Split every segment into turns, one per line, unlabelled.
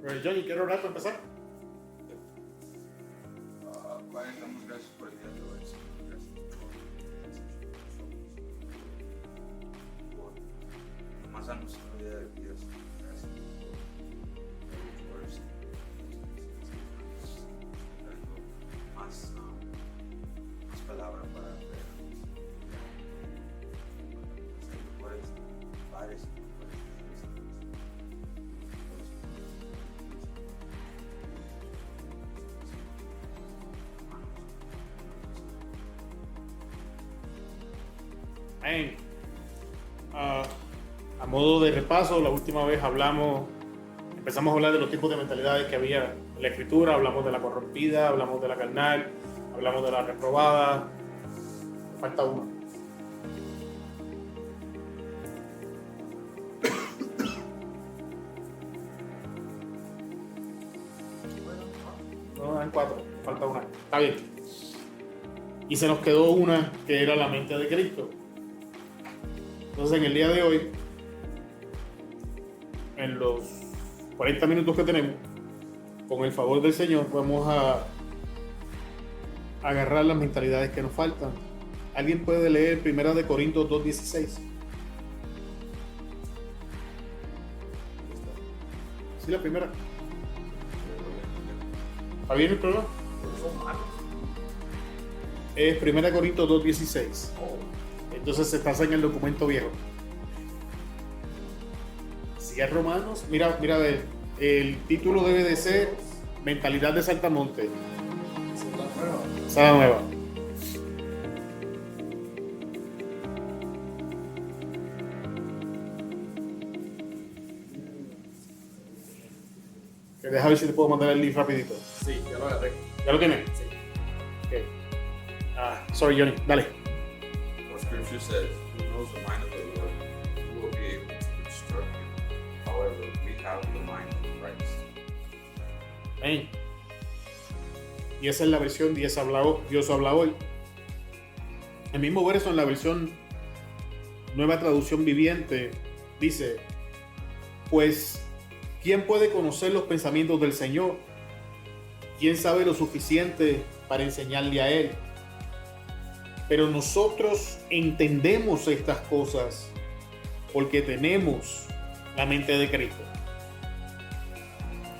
Johnny, ¿quiero orar para empezar?
Padre, damos gracias por el día de hoy, Señor. Gracias por más a nuestra vida de vida, Señor. Gracias por eso. Dando más palabra para ver. Por eso, Padre, Señor.
Amén. A modo de repaso, la última vez empezamos a hablar de los tipos de mentalidades que había en la Escritura, hablamos de la corrompida, hablamos de la carnal, hablamos de la reprobada. Falta una. No, en 4, falta una. Está bien. Y se nos quedó una que era la mente de Cristo. Entonces, en el día de hoy, en los 40 minutos que tenemos, con el favor del Señor, vamos a agarrar las mentalidades que nos faltan. ¿Alguien puede leer 1 Corintios 2:16? Sí, la primera. ¿Está bien el programa? Es 1 Corintios 2:16. Entonces estás en el documento viejo. Si es Romanos, mira, a ver, el título debe de ser Mentalidad de Saltamonte. Sala Nueva. Que deja ver si te puedo mandar el link rapidito.
Sí, ya lo agarré.
¿Ya lo tienes?
Sí.
Okay. Sorry, Johnny, dale.
For Scripture says, "Who knows the mind of the Lord? Who will be able to instruct him? However, we have the mind of Christ."
Amén. Y esa es la versión Dios habla hoy. El mismo verso en la versión Nueva Traducción Viviente dice: pues, ¿quién puede conocer los pensamientos del Señor? ¿Quién sabe lo suficiente para enseñarle a Él? Pero nosotros entendemos estas cosas porque tenemos la mente de Cristo.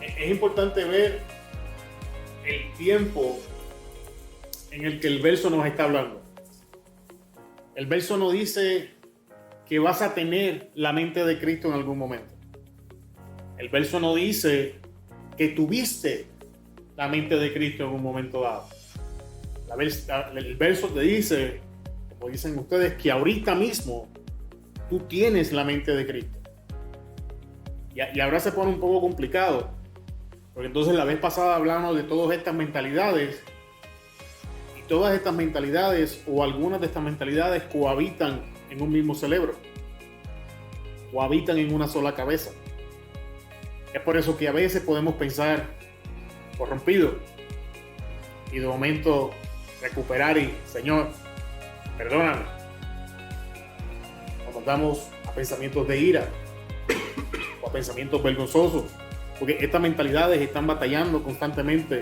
Es importante ver el tiempo en el que el verso nos está hablando. El verso no dice que vas a tener la mente de Cristo en algún momento. El verso no dice que tuviste la mente de Cristo en un momento dado. El verso te dice, como dicen ustedes, que ahorita mismo tú tienes la mente de Cristo. Y ahora se pone un poco complicado, porque entonces la vez pasada hablamos de todas estas mentalidades, y todas estas mentalidades o algunas de estas mentalidades cohabitan en un mismo cerebro, cohabitan en una sola cabeza. Es por eso que a veces podemos pensar corrompido y de momento recuperar y, Señor, perdóname. Nos mandamos a pensamientos de ira o a pensamientos vergonzosos, porque estas mentalidades están batallando constantemente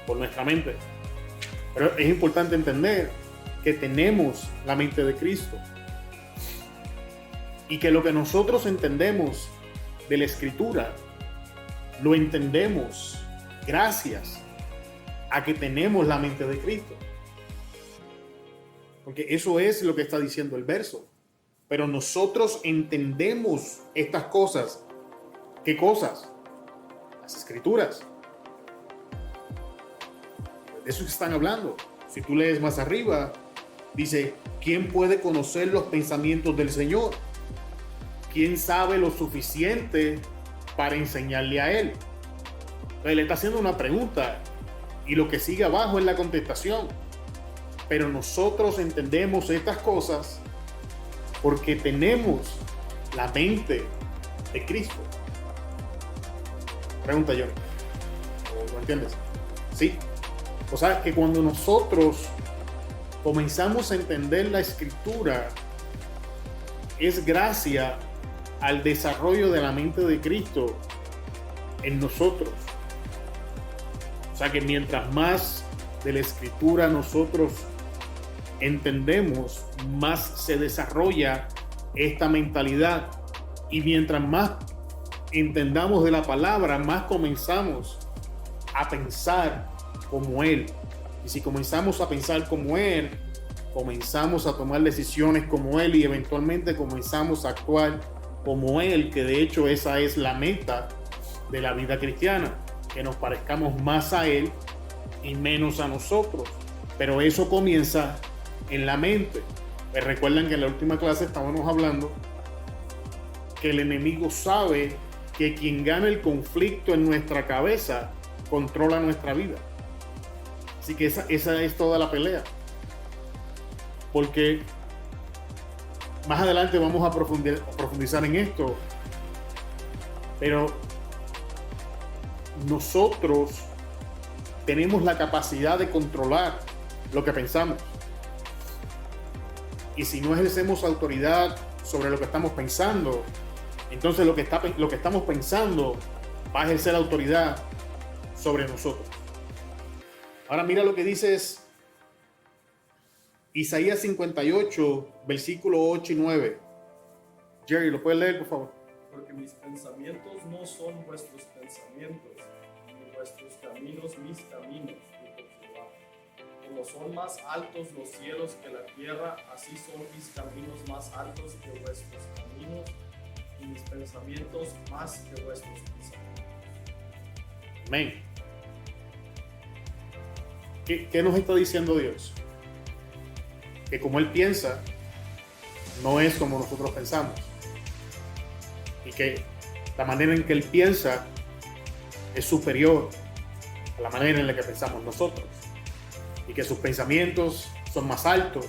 por nuestra mente. Pero es importante entender que tenemos la mente de Cristo y que lo que nosotros entendemos de la Escritura lo entendemos gracias a que tenemos la mente de Cristo, porque eso es lo que está diciendo el verso. Pero nosotros entendemos estas cosas. ¿Qué cosas? Las Escrituras. De eso están hablando. Si tú lees más arriba, dice: ¿quién puede conocer los pensamientos del Señor? ¿Quién sabe lo suficiente para enseñarle a Él? Entonces le está haciendo una pregunta y lo que sigue abajo es la contestación. Pero nosotros entendemos estas cosas porque tenemos la mente de Cristo. Pregunta yo. ¿Lo entiendes? Sí. O sea que cuando nosotros comenzamos a entender la Escritura, es gracias al desarrollo de la mente de Cristo en nosotros. O sea que mientras más de la Escritura nosotros entendemos, más se desarrolla esta mentalidad. Y mientras más entendamos de la palabra, más comenzamos a pensar como Él. Y si comenzamos a pensar como Él, comenzamos a tomar decisiones como Él y eventualmente comenzamos a actuar como Él, que de hecho esa es la meta de la vida cristiana, que nos parezcamos más a Él y menos a nosotros. Pero eso comienza en la mente. Pues recuerdan que en la última clase estábamos hablando que el enemigo sabe que quien gana el conflicto en nuestra cabeza controla nuestra vida. Así que esa es toda la pelea. Porque más adelante vamos a profundizar en esto. Pero nosotros tenemos la capacidad de controlar lo que pensamos. Y si no ejercemos autoridad sobre lo que estamos pensando, entonces lo que estamos pensando va a ejercer autoridad sobre nosotros. Ahora mira lo que dice Isaías 58, versículo 8 y 9. Jerry, ¿lo puedes leer, por favor?
Porque mis pensamientos no son vuestros pensamientos, ni vuestros caminos mis caminos, dijo Jehová. Como son más altos los cielos que la tierra, así son mis caminos más altos que vuestros caminos, y mis pensamientos más que vuestros pensamientos.
Amén. ¿Qué nos está diciendo Dios? Que como Él piensa, no es como nosotros pensamos. Y que la manera en que Él piensa es superior a la manera en la que pensamos nosotros. Y que sus pensamientos son más altos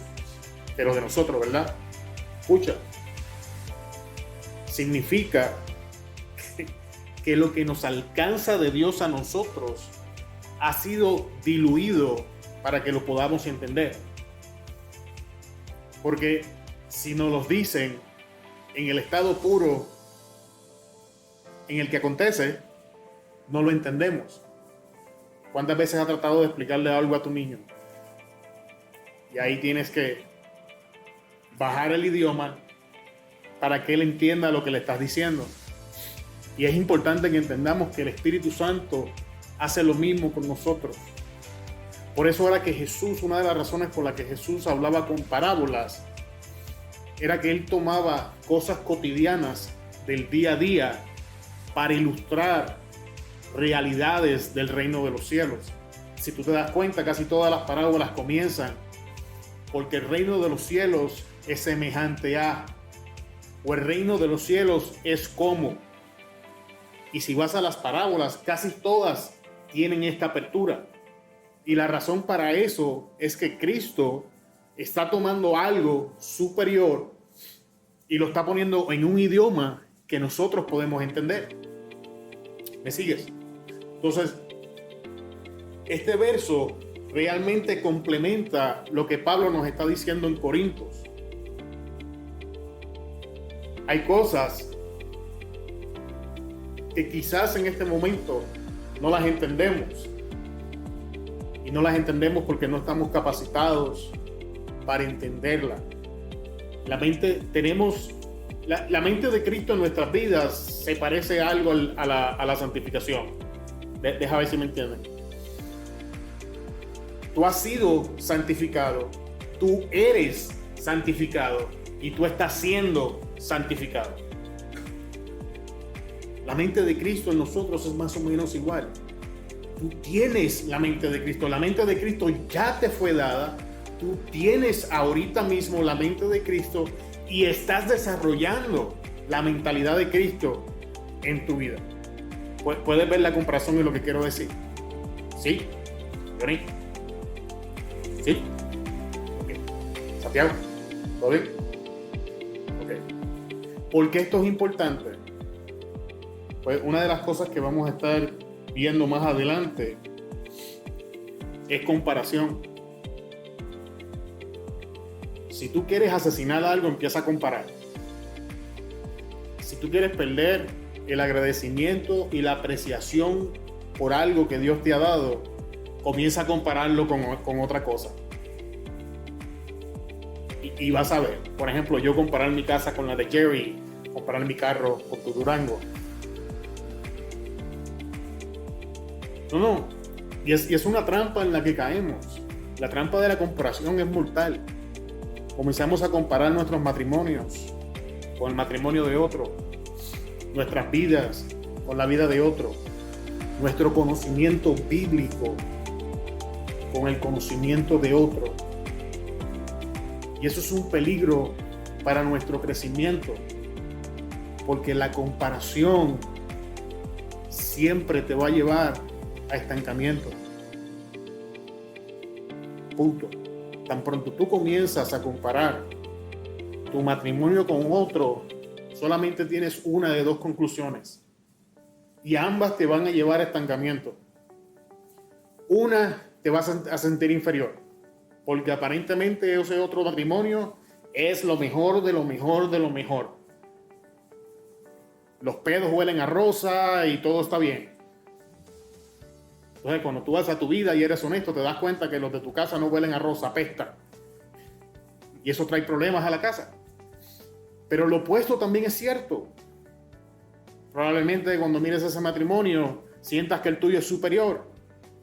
que los de nosotros, ¿verdad? Escucha. Significa que lo que nos alcanza de Dios a nosotros ha sido diluido para que lo podamos entender. Porque si nos lo dicen en el estado puro en el que acontece, no lo entendemos. ¿Cuántas veces has tratado de explicarle algo a tu niño? Y ahí tienes que bajar el idioma para que él entienda lo que le estás diciendo. Y es importante que entendamos que el Espíritu Santo hace lo mismo con nosotros. Por eso era que Jesús, una de las razones por las que Jesús hablaba con parábolas, era que Él tomaba cosas cotidianas del día a día para ilustrar realidades del reino de los cielos. Si tú te das cuenta, casi todas las parábolas comienzan porque el reino de los cielos es semejante a, o el reino de los cielos es como. Y si vas a las parábolas, casi todas tienen esta apertura. Y la razón para eso es que Cristo está tomando algo superior y lo está poniendo en un idioma que nosotros podemos entender. ¿Me sigues? Entonces, este verso realmente complementa lo que Pablo nos está diciendo en Corintios. Hay cosas que quizás en este momento no las entendemos. Y no las entendemos porque no estamos capacitados para entenderla. La mente de Cristo en nuestras vidas se parece algo a la santificación. Deja ver si me entienden. Tú has sido santificado, tú eres santificado y tú estás siendo santificado. La mente de Cristo en nosotros es más o menos igual. Tú tienes la mente de Cristo. La mente de Cristo ya te fue dada. Tú tienes ahorita mismo la mente de Cristo y estás desarrollando la mentalidad de Cristo en tu vida. ¿Puedes ver la comparación de lo que quiero decir? ¿Sí? ¿Johnny? ¿Sí? Okay. ¿Santiago? ¿Todo bien? Ok. ¿Por qué esto es importante? Pues una de las cosas que vamos a estar viendo más adelante es comparación. Si tú quieres asesinar algo, empieza a comparar. Si tú quieres perder, el agradecimiento y la apreciación por algo que Dios te ha dado, comienza a compararlo con otra cosa. Y vas a ver, por ejemplo, yo comparar mi casa con la de Jerry, comparar mi carro con tu Durango. No. Y es una trampa en la que caemos. La trampa de la comparación es mortal. Comenzamos a comparar nuestros matrimonios con el matrimonio de otro, nuestras vidas con la vida de otro, nuestro conocimiento bíblico con el conocimiento de otro. Y eso es un peligro para nuestro crecimiento, porque la comparación siempre te va a llevar a estancamiento. Punto. Tan pronto tú comienzas a comparar tu matrimonio con otro, solamente tienes una de dos conclusiones, y ambas te van a llevar a estancamiento. Una, te vas a sentir inferior, porque aparentemente ese otro matrimonio es lo mejor de lo mejor de lo mejor. Los pedos huelen a rosa y todo está bien. Entonces, cuando tú vas a tu vida y eres honesto, te das cuenta que los de tu casa no huelen a rosa, apestan. Y eso trae problemas a la casa. Pero lo opuesto también es cierto. Probablemente cuando mires ese matrimonio, sientas que el tuyo es superior.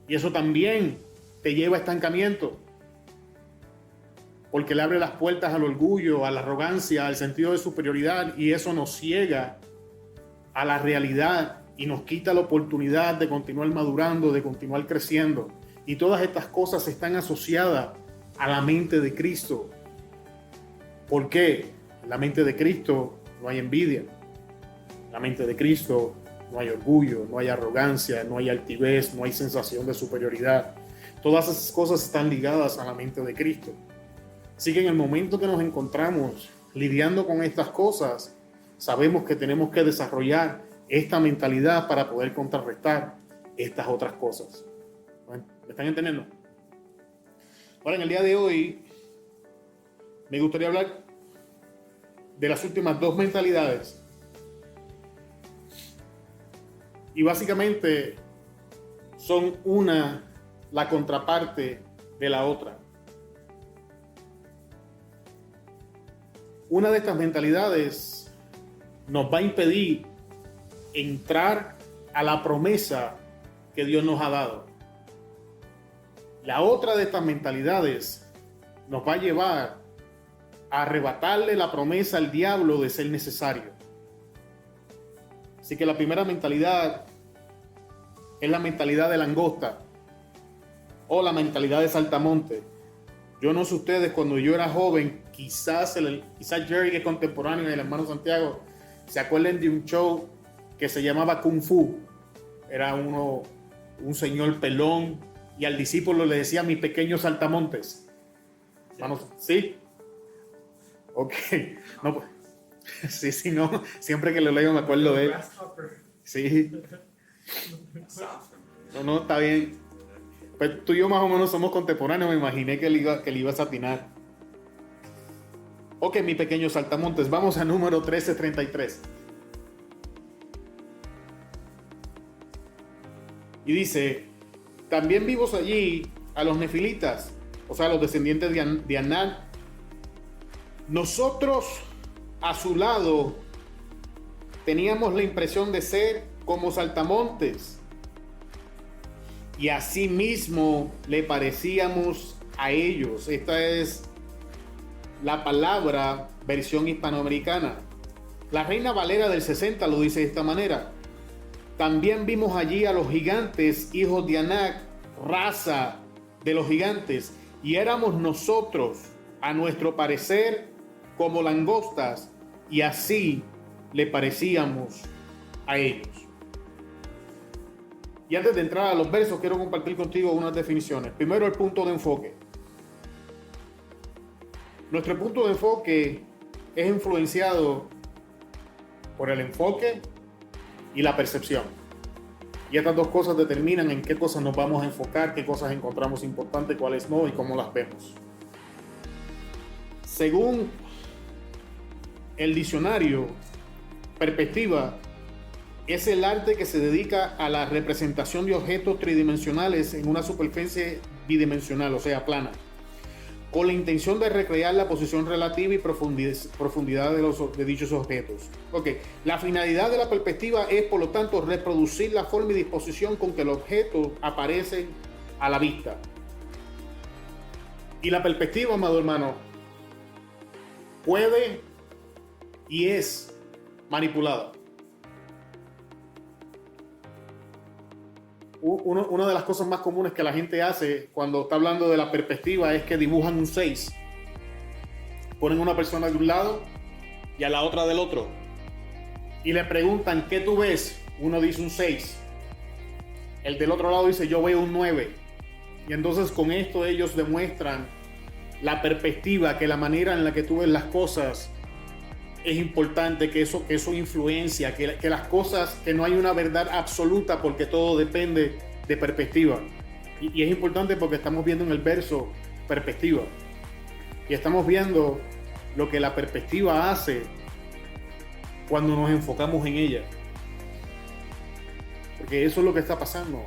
Y eso también te lleva a estancamiento. Porque le abre las puertas al orgullo, a la arrogancia, al sentido de superioridad. Y eso nos ciega a la realidad y nos quita la oportunidad de continuar madurando, de continuar creciendo. Y todas estas cosas están asociadas a la mente de Cristo. ¿Por qué? En la mente de Cristo no hay envidia. En la mente de Cristo no hay orgullo, no hay arrogancia, no hay altivez, no hay sensación de superioridad. Todas esas cosas están ligadas a la mente de Cristo. Así que en el momento que nos encontramos lidiando con estas cosas, sabemos que tenemos que desarrollar esta mentalidad para poder contrarrestar estas otras cosas. ¿Me están entendiendo? Ahora, en el día de hoy, me gustaría hablar de las últimas dos mentalidades. Y básicamente son la contraparte de la otra. Una de estas mentalidades nos va a impedir entrar a la promesa que Dios nos ha dado. La otra de estas mentalidades nos va a llevar a arrebatarle la promesa al diablo de ser necesario. Así que la primera mentalidad es la mentalidad de langosta o la mentalidad de saltamonte. Yo no sé ustedes, cuando yo era joven, quizás Jerry, que es contemporáneo, y el hermano Santiago, se acuerden de un show que se llamaba Kung Fu. Era un señor pelón, y al discípulo le decía mis pequeños saltamontes. Vamos, ¿sí? Ok. No, pues, sí, no. Siempre que lo leo me acuerdo de él. Sí. No, está bien. Pues tú y yo más o menos somos contemporáneos. Me imaginé que le ibas a atinar. Ok, mis pequeños saltamontes. Vamos a número 1333. Y dice: también vimos allí a los nefilitas, o sea, los descendientes de Anak. Nosotros a su lado teníamos la impresión de ser como saltamontes, y así mismo le parecíamos a ellos. Esta es la palabra versión hispanoamericana. La Reina Valera del 60 lo dice de esta manera: también vimos allí a los gigantes, hijos de Anak, raza de los gigantes, y éramos nosotros, a nuestro parecer, como langostas, y así le parecíamos a ellos. Y antes de entrar a los versos, quiero compartir contigo unas definiciones. Primero, el punto de enfoque. Nuestro punto de enfoque es influenciado por el enfoque y la percepción. Y estas dos cosas determinan en qué cosas nos vamos a enfocar, qué cosas encontramos importantes, cuáles no, y cómo las vemos. Según el diccionario, perspectiva es el arte que se dedica a la representación de objetos tridimensionales en una superficie bidimensional, o sea, plana, con la intención de recrear la posición relativa y profundidad de dichos objetos. Okay. La finalidad de la perspectiva es, por lo tanto, reproducir la forma y disposición con que el objeto aparece a la vista. Y la perspectiva, amado hermano, puede y es manipulada. Una de las cosas más comunes que la gente hace cuando está hablando de la perspectiva es que dibujan un 6. Ponen una persona de un lado y a la otra del otro. Y le preguntan, ¿qué tú ves? Uno dice un 6. El del otro lado dice, yo veo un 9. Y entonces con esto ellos demuestran la perspectiva, que la manera en la que tú ves las cosas es importante, que eso influencia, que las cosas, que no hay una verdad absoluta porque todo depende de perspectiva. Y es importante porque estamos viendo en el verso perspectiva. Y estamos viendo lo que la perspectiva hace cuando nos enfocamos en ella. Porque eso es lo que está pasando.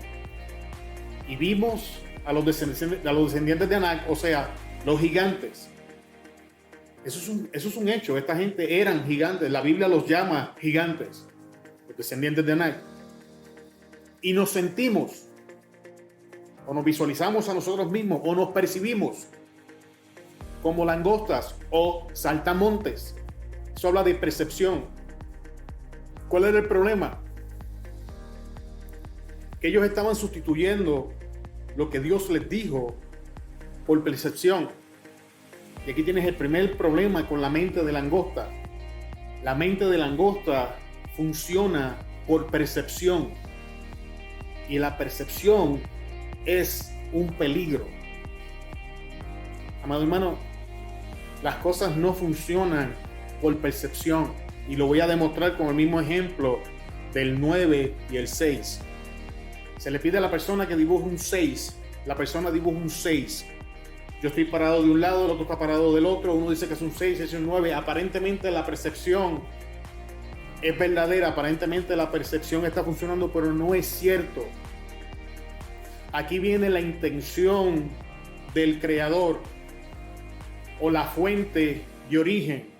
Y vimos a los descendientes de Anak, o sea, los gigantes. Eso es un hecho. Esta gente eran gigantes. La Biblia los llama gigantes, los descendientes de Anak. Y nos sentimos, o nos visualizamos a nosotros mismos, o nos percibimos como langostas o saltamontes. Eso habla de percepción. ¿Cuál era el problema? Que ellos estaban sustituyendo lo que Dios les dijo por percepción. Y aquí tienes el primer problema con la mente de langosta. La mente de langosta funciona por percepción. Y la percepción es un peligro. Amado hermano, las cosas no funcionan por percepción. Y lo voy a demostrar con el mismo ejemplo del 9 y el 6. Se le pide a la persona que dibuje un 6. La persona dibuja un 6. Yo estoy parado de un lado, el otro está parado del otro. Uno dice que es un 6, es un 9. Aparentemente la percepción es verdadera. Aparentemente la percepción está funcionando, pero no es cierto. Aquí viene la intención del creador o la fuente de origen.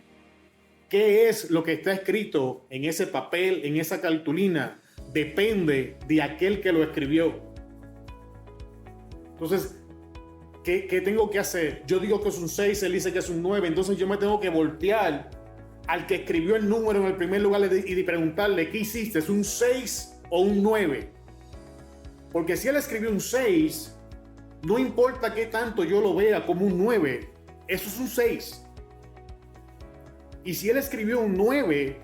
¿Qué es lo que está escrito en ese papel, en esa cartulina? Depende de aquel que lo escribió. Entonces, ¿qué tengo que hacer? Yo digo que es un 6, él dice que es un 9, entonces yo me tengo que voltear al que escribió el número en el primer lugar y preguntarle, ¿qué hiciste? ¿Es un 6 o un 9? Porque si él escribió un 6, no importa qué tanto yo lo vea como un 9, eso es un 6. Y si él escribió un 9,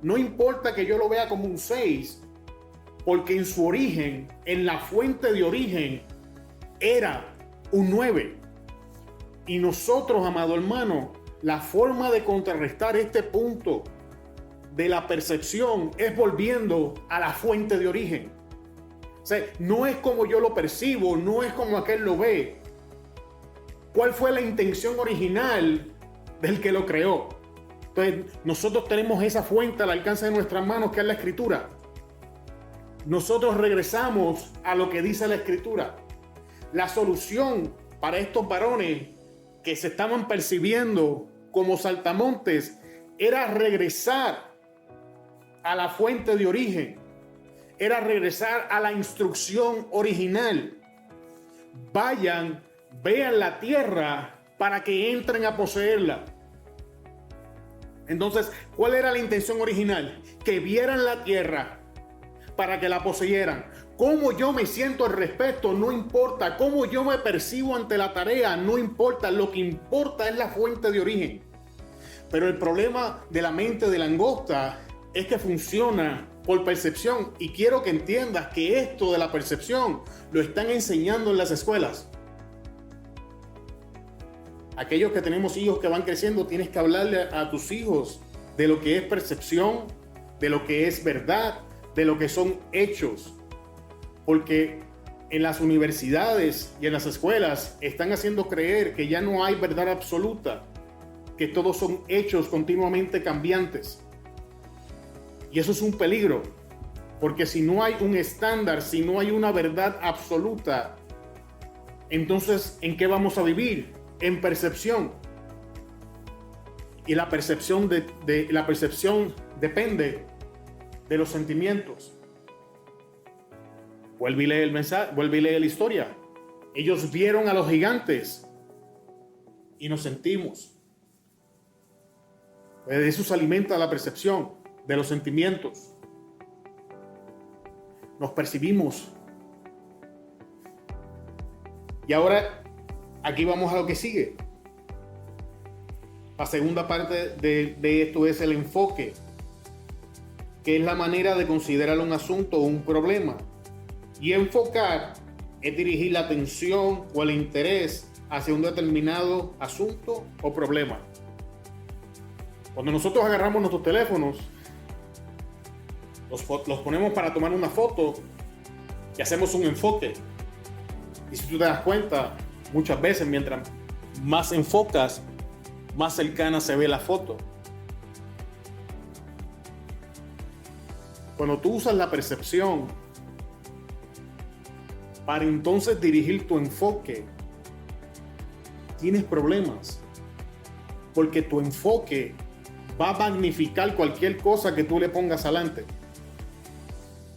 no importa que yo lo vea como un 6, porque en su origen, en la fuente de origen, era un 9. Y nosotros, amado hermano, la forma de contrarrestar este punto de la percepción es volviendo a la fuente de origen. O sea, no es como yo lo percibo, no es como aquel lo ve. ¿Cuál fue la intención original del que lo creó? Entonces, nosotros tenemos esa fuente al alcance de nuestras manos, que es la Escritura. Nosotros regresamos a lo que dice la Escritura. La solución para estos varones que se estaban percibiendo como saltamontes era regresar a la fuente de origen, era regresar a la instrucción original. Vayan, vean la tierra para que entren a poseerla. Entonces, ¿cuál era la intención original? Que vieran la tierra para que la poseyeran. Cómo yo me siento al respecto no importa, cómo yo me percibo ante la tarea no importa, lo que importa es la fuente de origen. Pero el problema de la mente de langosta es que funciona por percepción, y quiero que entiendas que esto de la percepción lo están enseñando en las escuelas. Aquellos que tenemos hijos que van creciendo, tienes que hablarle a tus hijos de lo que es percepción, de lo que es verdad, de lo que son hechos. Porque en las universidades y en las escuelas están haciendo creer que ya no hay verdad absoluta, que todos son hechos continuamente cambiantes. Y eso es un peligro, Porque si no hay un estándar, si no hay una verdad absoluta, entonces, ¿en qué vamos a vivir? En percepción. Y la percepción la percepción depende de los sentimientos. Vuelve y lee el mensaje, vuelve y lee la historia. Ellos vieron a los gigantes y nos sentimos. De eso se alimenta la percepción, de los sentimientos. Nos percibimos. Y ahora, aquí vamos a lo que sigue. La segunda parte de esto es el enfoque, que es la manera de considerar un asunto o un problema. Y enfocar es dirigir la atención o el interés hacia un determinado asunto o problema. Cuando nosotros agarramos nuestros teléfonos, los ponemos para tomar una foto y hacemos un enfoque. Y si tú te das cuenta, muchas veces mientras más enfocas, más cercana se ve la foto. Cuando tú usas la percepción para entonces dirigir tu enfoque, tienes problemas. Porque tu enfoque va a magnificar cualquier cosa que tú le pongas adelante.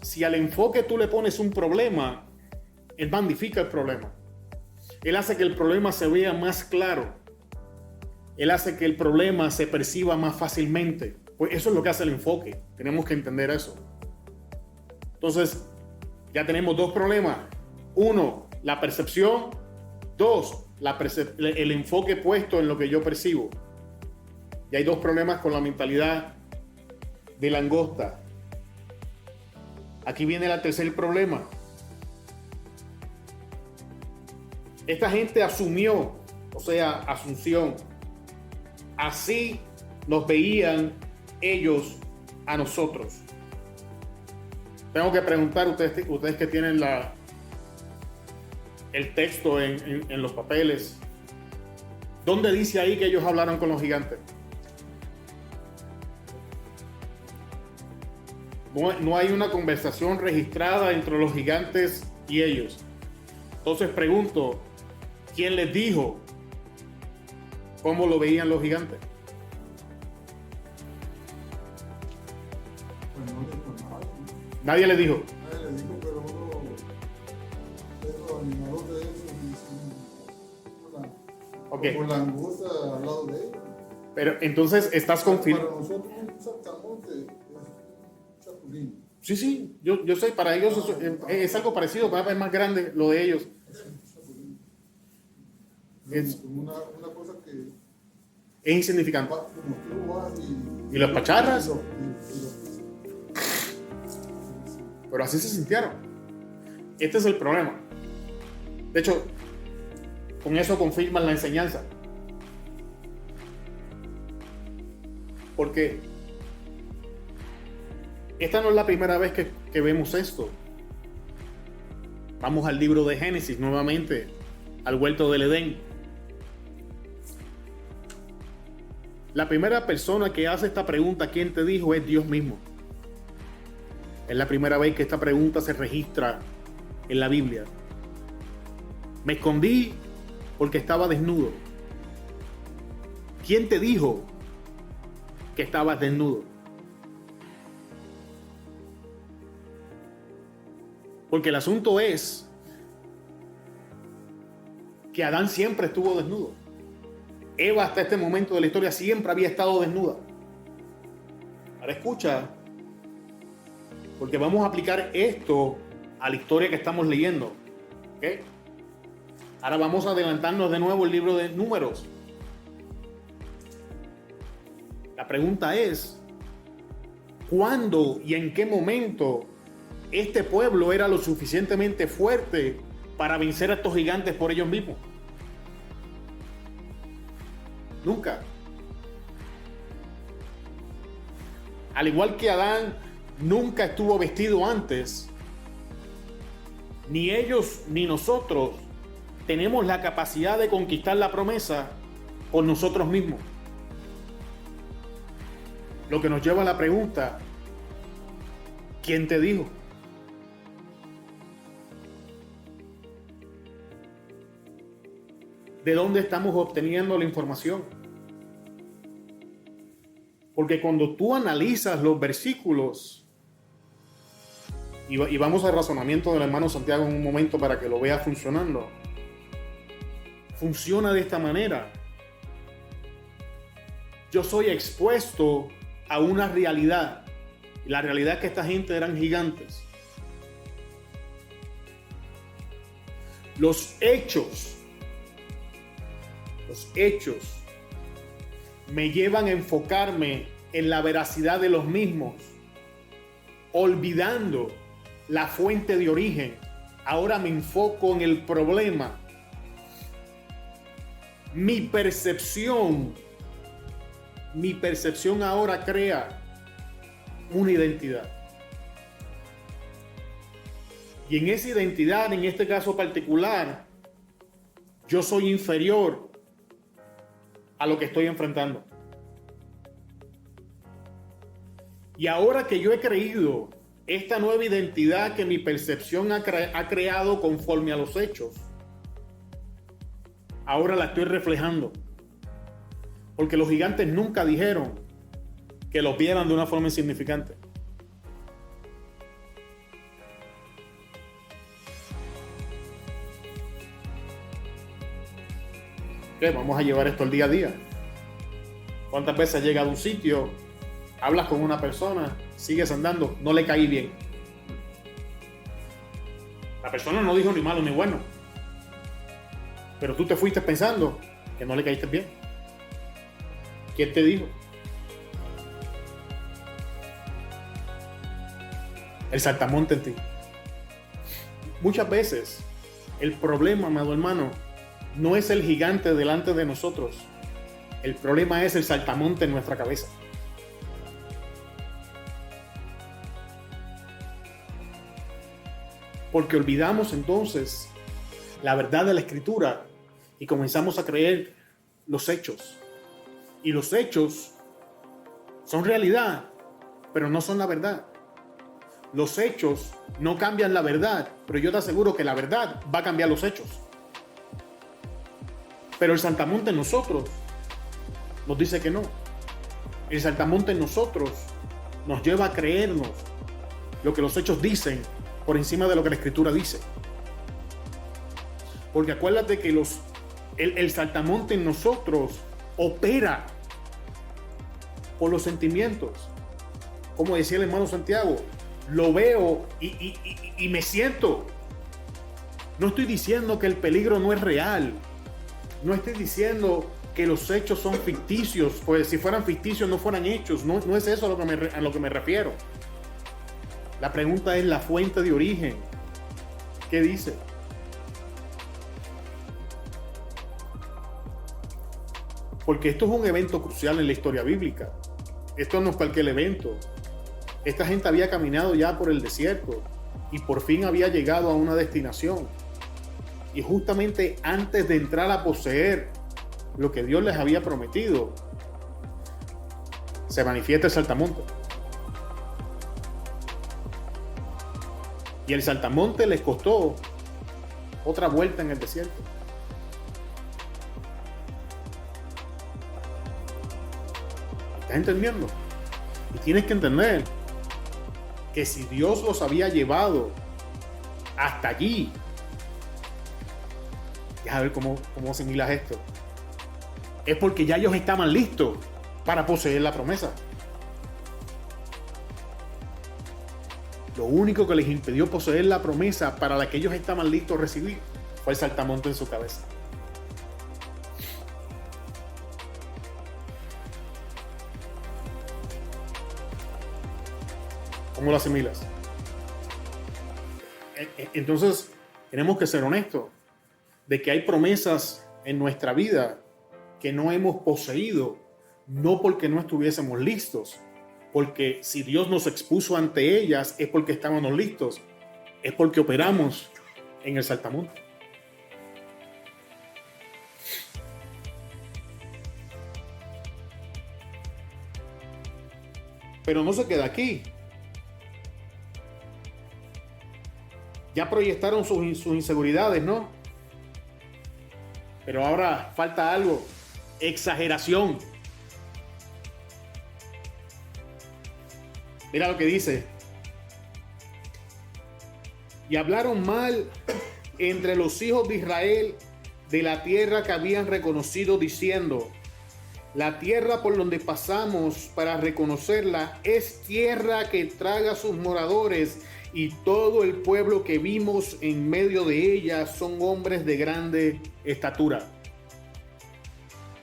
Si al enfoque tú le pones un problema, él magnifica el problema. Él hace que el problema se vea más claro. Él hace que el problema se perciba más fácilmente. Pues eso es lo que hace el enfoque. Tenemos que entender eso. Entonces, ya tenemos dos problemas. Uno, la percepción. Dos, el enfoque puesto en lo que yo percibo. Y hay dos problemas con la mentalidad de langosta. Aquí viene el tercer problema. Esta gente asumió, o sea, asunción. Así nos veían ellos a nosotros. Tengo que preguntar, ustedes que tienen el texto en los papeles, ¿dónde dice ahí que ellos hablaron con los gigantes? No hay una conversación registrada entre los gigantes y ellos. Entonces pregunto, ¿quién les dijo cómo lo veían los gigantes?
Pues no dijo nada.
Nadie les dijo.
Nadie le dijo, pero uno de los animadores de ellos
Ok.
como langosta al lado de ellos.
Pero entonces estás
Para
confirmando.
nosotros un saltamonte es un chapulín.
Sí, yo sé, para ellos es algo parecido, pero es más grande lo de ellos.
Es un chapulín.
Es-
Como una cosa que
Es insignificante.
va, como que uno va
¿Y las pacharras?
y lo-
Pero así se sintieron. Este es el problema. De hecho, con eso confirman la enseñanza. Porque esta no es la primera vez que vemos esto. Vamos al libro de Génesis nuevamente, al huerto del Edén. La primera persona que hace esta pregunta, ¿quién te dijo?, es Dios mismo. Es la primera vez que esta pregunta se registra en la Biblia. Me escondí porque estaba desnudo. ¿Quién te dijo que estabas desnudo? Porque el asunto es que Adán siempre estuvo desnudo. Eva hasta este momento de la historia siempre había estado desnuda. Ahora escucha, porque vamos a aplicar esto a la historia que estamos leyendo. ¿Okay? Ahora vamos a adelantarnos de nuevo el libro de Números. La pregunta es, ¿cuándo y en qué momento este pueblo era lo suficientemente fuerte para vencer a estos gigantes por ellos mismos? Nunca. Al igual que Adán nunca estuvo vestido antes, ni ellos ni nosotros tenemos la capacidad de conquistar la promesa por nosotros mismos. Lo que nos lleva a la pregunta, ¿Quién te dijo? ¿De dónde estamos obteniendo la información? Porque cuando tú analizas los versículos, y vamos al razonamiento del hermano Santiago en un momento para que lo vea funcionando, funciona de esta manera. Yo soy expuesto a una realidad. Y la realidad es que esta gente eran gigantes. Los hechos me llevan a enfocarme en la veracidad de los mismos, olvidando la fuente de origen. Ahora me enfoco en el problema. Mi percepción ahora crea una identidad. Y en esa identidad, en este caso particular, yo soy inferior a lo que estoy enfrentando. Y ahora que yo he creído esta nueva identidad que mi percepción ha creado conforme a los hechos, ahora la estoy reflejando. Porque los gigantes nunca dijeron que los vieran de una forma insignificante. ¿Qué? Vamos a llevar esto al día a día. ¿Cuántas veces llegas a un sitio, hablas con una persona, sigues andando, no le caí bien? La persona no dijo ni malo ni bueno, pero tú te fuiste pensando que no le caíste bien. ¿Quién te dijo? El saltamonte en ti. Muchas veces el problema, amado hermano, no es el gigante delante de nosotros. El problema es el saltamonte en nuestra cabeza. Porque olvidamos entonces la verdad de la Escritura y comenzamos a creer los hechos. Y los hechos son realidad, pero no son la verdad. Los hechos no cambian la verdad, pero yo te aseguro que la verdad va a cambiar los hechos. Pero el saltamonte en nosotros nos dice que no. El saltamonte en nosotros nos lleva a creernos lo que los hechos dicen por encima de lo que la Escritura dice. Porque acuérdate que el saltamonte en nosotros opera por los sentimientos. Como decía el hermano Santiago, lo veo y me siento. No estoy diciendo que el peligro no es real. No estoy diciendo que los hechos son ficticios, pues si fueran ficticios no fueran hechos. No es eso a lo que me refiero. La pregunta es la fuente de origen. ¿Qué dice? Porque esto es un evento crucial en la historia bíblica. Esto no es cualquier evento. Esta gente había caminado ya por el desierto y por fin había llegado a una destinación. Y justamente antes de entrar a poseer lo que Dios les había prometido, se manifiesta el saltamonte. Y el saltamonte les costó otra vuelta en el desierto. ¿Estás entendiendo? Y tienes que entender que si Dios los había llevado hasta allí, a ver cómo asimilas esto, es porque ya ellos estaban listos para poseer la promesa. Lo único que les impidió poseer la promesa para la que ellos estaban listos a recibir fue el saltamonte en su cabeza. ¿Cómo lo asimilas? Entonces, tenemos que ser honestos de que hay promesas en nuestra vida que no hemos poseído, no porque no estuviésemos listos, porque si Dios nos expuso ante ellas es porque estábamos listos, es porque operamos en el saltamonte. Pero no se queda aquí. Ya proyectaron sus inseguridades, ¿no? Pero ahora falta algo. Exageración. Mira lo que dice. Y hablaron mal entre los hijos de Israel de la tierra que habían reconocido, diciendo: la tierra por donde pasamos para reconocerla es tierra que traga a sus moradores, y todo el pueblo que vimos en medio de ella son hombres de grande estatura.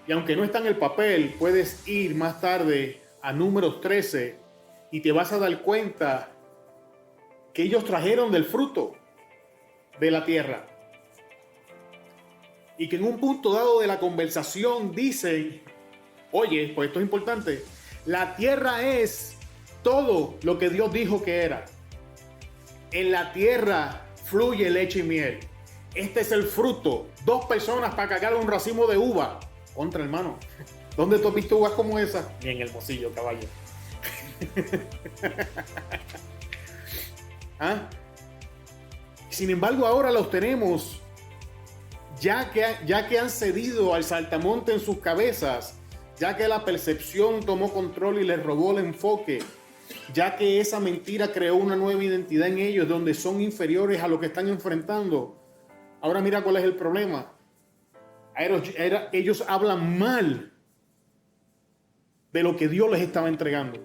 Y aunque no está en el papel, puedes ir más tarde a Números 13 y te vas a dar cuenta que ellos trajeron del fruto de la tierra. Y que en un punto dado de la conversación dicen: oye, pues esto es importante, la tierra es todo lo que Dios dijo que era. En la tierra fluye leche y miel. Este es el fruto. 2 personas para cargar un racimo de uva. Contra, hermano. ¿Dónde tú has visto uvas como esa? Ni en el Hermosillo, caballo. ¿Ah? Sin embargo, ahora los tenemos, ya que han cedido al saltamonte en sus cabezas, ya que la percepción tomó control y les robó el enfoque, ya que esa mentira creó una nueva identidad en ellos donde son inferiores a lo que están enfrentando. Ahora mira cuál es el problema. Ellos hablan mal de lo que Dios les estaba entregando.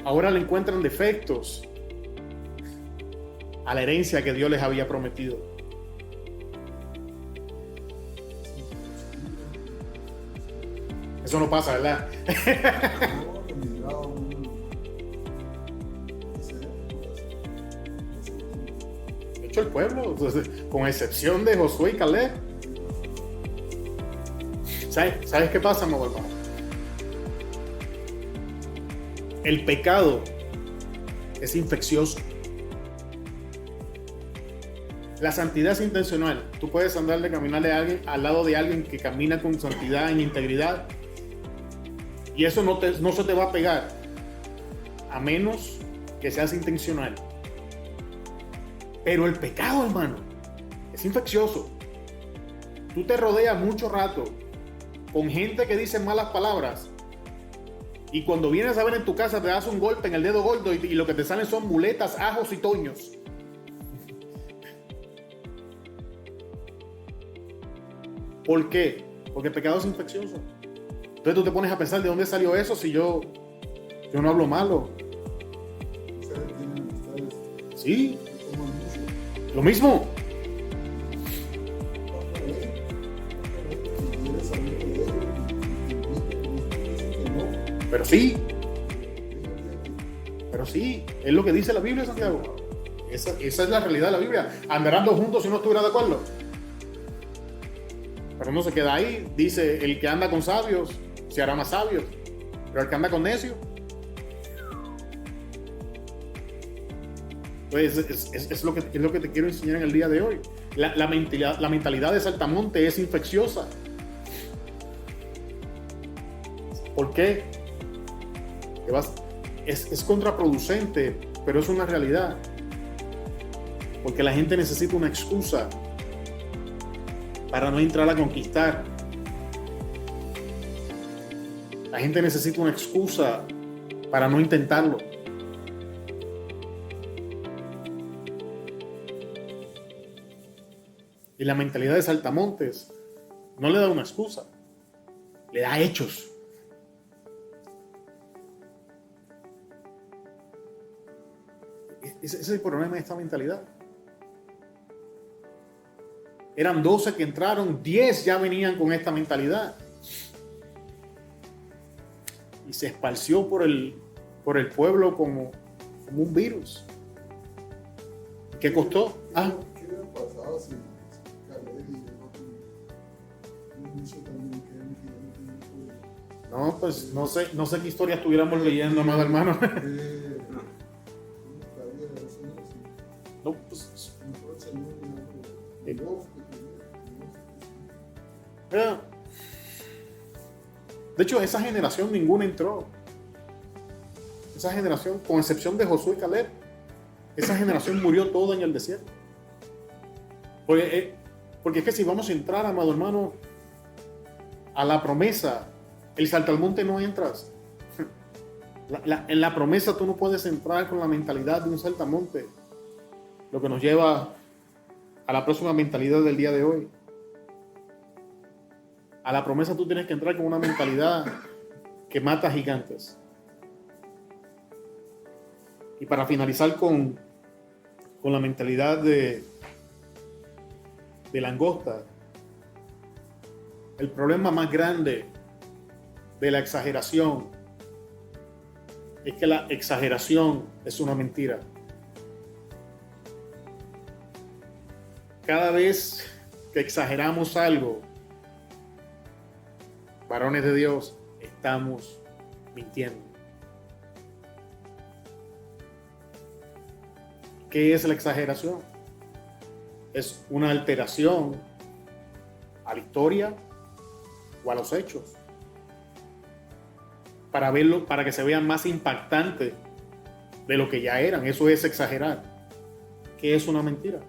Ahora le encuentran defectos a la herencia que Dios les había prometido. Eso no pasa, ¿verdad? De hecho, el pueblo, con excepción de Josué y Caleb. ¿Sabes qué pasa, mi hermano? El pecado es infeccioso. La santidad es intencional. Tú puedes andar de caminarle a alguien, al lado de alguien que camina con santidad, en integridad, y eso no se te va a pegar, a menos que seas intencional. Pero el pecado, hermano, es infeccioso. Tú te rodeas mucho rato con gente que dice malas palabras, y cuando vienes a ver en tu casa te das un golpe en el dedo gordo y lo que te salen son muletas, ajos y toños. ¿Por qué? Porque el pecado es infeccioso. Entonces tú te pones a pensar, ¿de dónde salió eso si yo no hablo malo?
Ustedes tienen amistades
Sí,
que toman mucho.
lo mismo.
Y eres amigo de ellos y dicen que no.
Pero sí, es lo que dice la Biblia, Santiago. Esa es la realidad de la Biblia. Andarán dos juntos si no estuviera de acuerdo. Pero no se queda ahí. Dice, el que anda con sabios se hará más sabio, pero el que anda con necios. Pues es lo que te quiero enseñar en el día de hoy. La mentalidad de saltamonte es infecciosa. ¿Por qué? Es contraproducente, pero es una realidad. Porque la gente necesita una excusa para no entrar a conquistar. La gente necesita una excusa para no intentarlo. Y la mentalidad de saltamontes no le da una excusa, le da hechos. Ese es el problema de esta mentalidad. Eran 12 que entraron, 10 ya venían con esta mentalidad. Y se esparció por el pueblo como un virus. ¿Qué costó?
¿Qué hubiera pasado si Caleb y el otro también que
No, pues no sé qué historia estuviéramos leyendo, amado hermano. No, pues. De hecho, esa generación ninguna entró. Esa generación, con excepción de Josué y Caleb, esa generación murió toda en el desierto. Porque es que si vamos a entrar, amado hermano, a la promesa, el saltamonte no entras. En la promesa tú no puedes entrar con la mentalidad de un saltamonte. Lo que nos lleva a la próxima mentalidad del día de hoy. A la promesa tú tienes que entrar con una mentalidad que mata gigantes. Y para finalizar con la mentalidad de langosta, el problema más grande de la exageración es que la exageración es una mentira. Cada vez que exageramos algo, varones de Dios, estamos mintiendo. ¿Qué es la exageración? Es una alteración a la historia o a los hechos para verlo, para que se vean más impactantes de lo que ya eran. Eso es exagerar. ¿Qué es una mentira?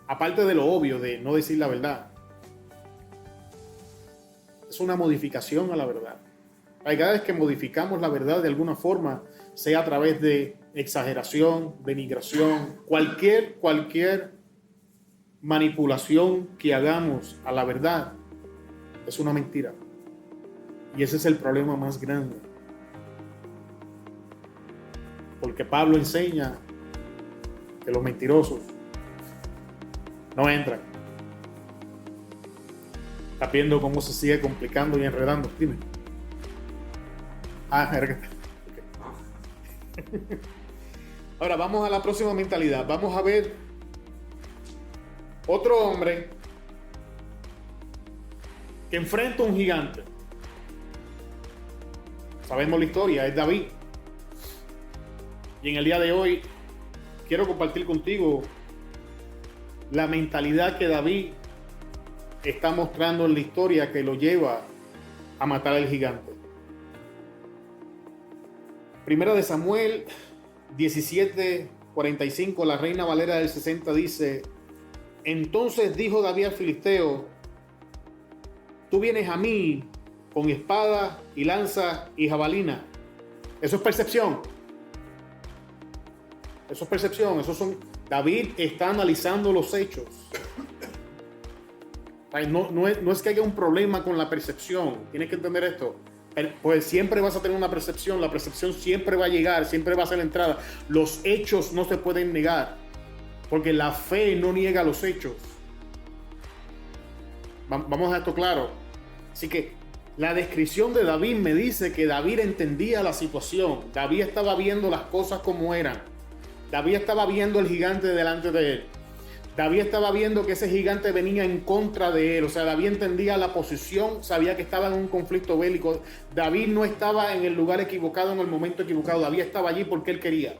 Aparte de lo obvio de no decir la verdad, es una modificación a la verdad. Cada vez que modificamos la verdad de alguna forma, sea a través de exageración, denigración, cualquier manipulación que hagamos a la verdad, es una mentira. Y ese es el problema más grande. Porque Pablo enseña que los mentirosos no entran. Está viendo cómo se sigue complicando y enredando. Dime. Ahora vamos a la próxima mentalidad. Vamos a ver otro hombre que enfrenta a un gigante. Sabemos la historia, es David. Y en el día de hoy quiero compartir contigo la mentalidad que David está mostrando en la historia que lo lleva a matar al gigante. Primera de Samuel 17:45, la Reina Valera del 60 dice: entonces dijo David al filisteo: tú vienes a mí con espada y lanza y jabalina. Eso es percepción. Eso es percepción. David está analizando los hechos. No es que haya un problema con la percepción. Tienes que entender esto. Pues siempre vas a tener una percepción. La percepción siempre va a llegar, siempre va a ser la entrada. Los hechos no se pueden negar, porque la fe no niega los hechos. Vamos a esto claro. Así que la descripción de David me dice que David entendía la situación. David estaba viendo las cosas como eran. David estaba viendo el gigante delante de él. David estaba viendo que ese gigante venía en contra de él. O sea, David entendía la posición, sabía que estaba en un conflicto bélico. David no estaba en el lugar equivocado en el momento equivocado. David estaba allí porque él quería.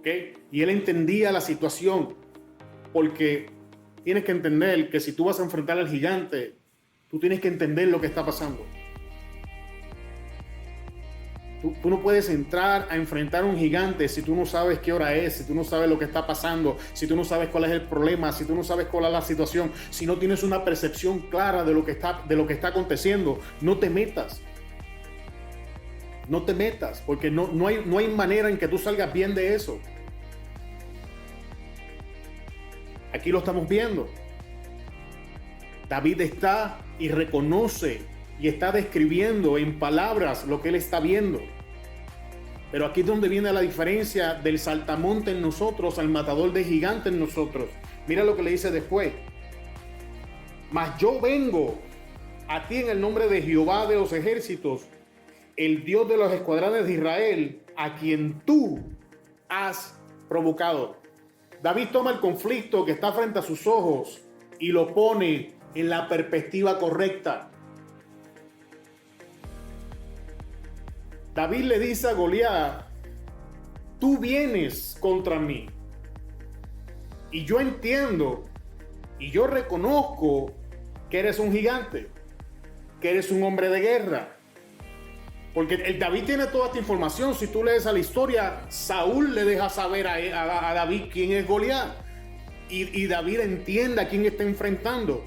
¿Okay? Y él entendía la situación. Porque tienes que entender que si tú vas a enfrentar al gigante, tú tienes que entender lo que está pasando. Tú no puedes entrar a enfrentar a un gigante si tú no sabes qué hora es, si tú no sabes lo que está pasando, si tú no sabes cuál es el problema, si tú no sabes cuál es la situación, si no tienes una percepción clara de lo que está aconteciendo. No te metas. No te metas, porque no hay manera en que tú salgas bien de eso. Aquí lo estamos viendo. David está y reconoce y está describiendo en palabras lo que él está viendo. Pero aquí es donde viene la diferencia del saltamonte en nosotros al matador de gigantes en nosotros. Mira lo que le dice después: mas yo vengo a ti en el nombre de Jehová de los ejércitos, el Dios de los escuadrones de Israel, a quien tú has provocado. David toma el conflicto que está frente a sus ojos y lo pone en la perspectiva correcta. David le dice a Goliat: tú vienes contra mí. Y yo entiendo y yo reconozco que eres un gigante, que eres un hombre de guerra. Porque el David tiene toda esta información. Si tú lees a la historia, Saúl le deja saber a David quién es Goliat. Y David entiende a quién está enfrentando.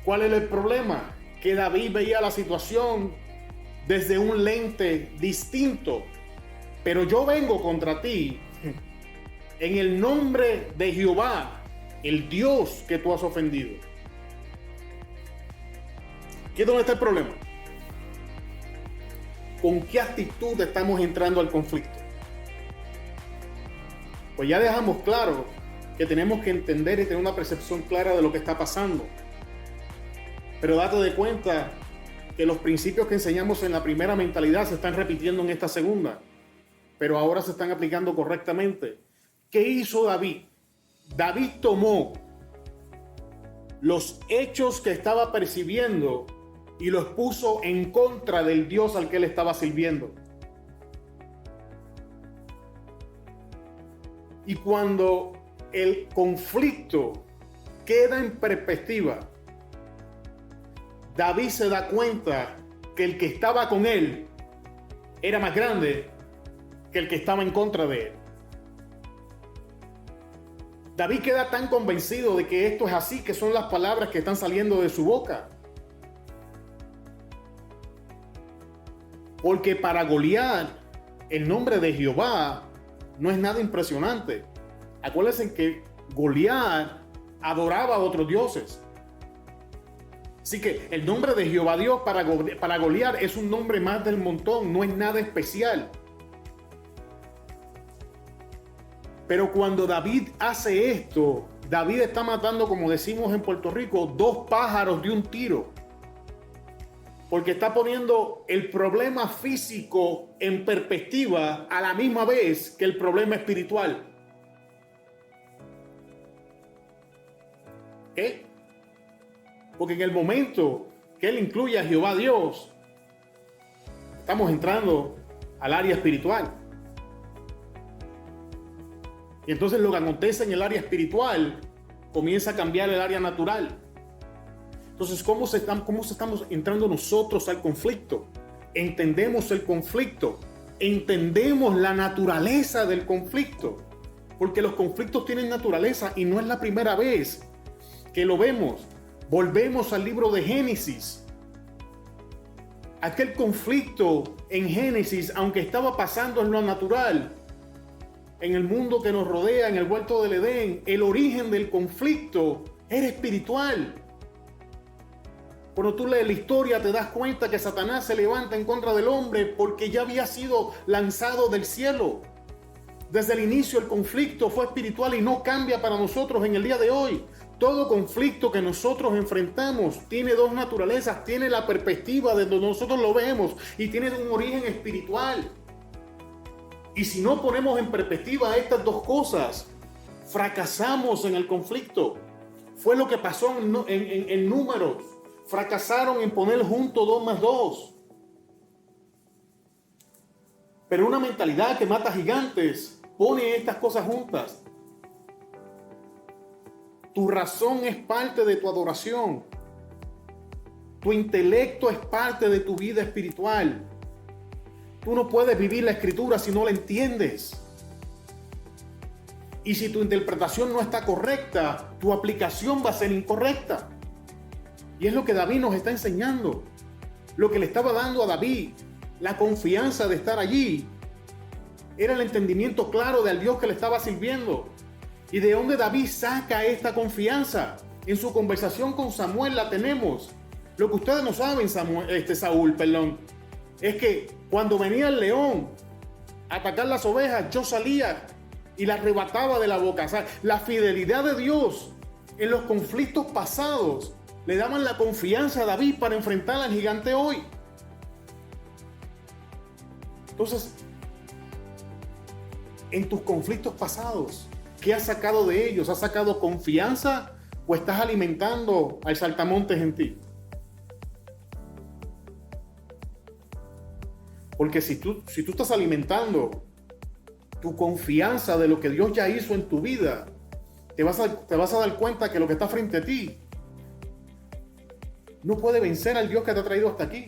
¿Cuál es el problema? Que David veía la situación desde un lente distinto. Pero yo vengo contra ti en el nombre de Jehová, el Dios que tú has ofendido. ¿Qué es donde está el problema? ¿Con qué actitud estamos entrando al conflicto? Pues ya dejamos claro que tenemos que entender y tener una percepción clara de lo que está pasando. Pero date de cuenta que los principios que enseñamos en la primera mentalidad se están repitiendo en esta segunda, pero ahora se están aplicando correctamente. ¿Qué hizo David? David tomó los hechos que estaba percibiendo y los puso en contra del Dios al que él estaba sirviendo. Y cuando el conflicto queda en perspectiva, David se da cuenta que el que estaba con él era más grande que el que estaba en contra de él. David queda tan convencido de que esto es así, que son las palabras que están saliendo de su boca. Porque para Goliat, el nombre de Jehová no es nada impresionante. Acuérdense que Goliat adoraba a otros dioses. Así que el nombre de Jehová Dios para Goliat es un nombre más del montón, no es nada especial. Pero cuando David hace esto, David está matando, como decimos en Puerto Rico, 2 pájaros de un tiro. Porque está poniendo el problema físico en perspectiva a la misma vez que el problema espiritual. ¿Qué? Porque en el momento que él incluye a Jehová Dios, estamos entrando al área espiritual. Y entonces lo que acontece en el área espiritual comienza a cambiar el área natural. Entonces, ¿cómo estamos entrando nosotros al conflicto? Entendemos el conflicto, entendemos la naturaleza del conflicto, porque los conflictos tienen naturaleza y no es la primera vez que lo vemos. Volvemos al libro de Génesis. Aquel conflicto en Génesis, aunque estaba pasando en lo natural, en el mundo que nos rodea, en el huerto del Edén, el origen del conflicto era espiritual. Cuando tú lees la historia te das cuenta que Satanás se levanta en contra del hombre porque ya había sido lanzado del cielo. Desde el inicio el conflicto fue espiritual y no cambia para nosotros en el día de hoy. Todo conflicto que nosotros enfrentamos tiene 2 naturalezas, tiene la perspectiva de donde nosotros lo vemos y tiene un origen espiritual. Y si no ponemos en perspectiva estas 2 cosas, fracasamos en el conflicto. Fue lo que pasó en Números. Fracasaron en poner junto 2 más 2. Pero una mentalidad que mata gigantes pone estas cosas juntas. Tu razón es parte de tu adoración. Tu intelecto es parte de tu vida espiritual. Tú no puedes vivir la escritura si no la entiendes. Y si tu interpretación no está correcta, tu aplicación va a ser incorrecta. Y es lo que David nos está enseñando. Lo que le estaba dando a David, la confianza de estar allí, era el entendimiento claro del Dios que le estaba sirviendo. ¿Y de dónde David saca esta confianza? En su conversación con Samuel la tenemos. Lo que ustedes no saben, Saúl, es que cuando venía el león a atacar las ovejas, yo salía y las arrebataba de la boca. O sea, la fidelidad de Dios en los conflictos pasados le daban la confianza a David para enfrentar al gigante hoy. Entonces, en tus conflictos pasados, ¿qué has sacado de ellos? ¿Has sacado confianza o estás alimentando al saltamontes en ti? Porque si tú estás alimentando tu confianza de lo que Dios ya hizo en tu vida, te vas a dar cuenta que lo que está frente a ti no puede vencer al Dios que te ha traído hasta aquí.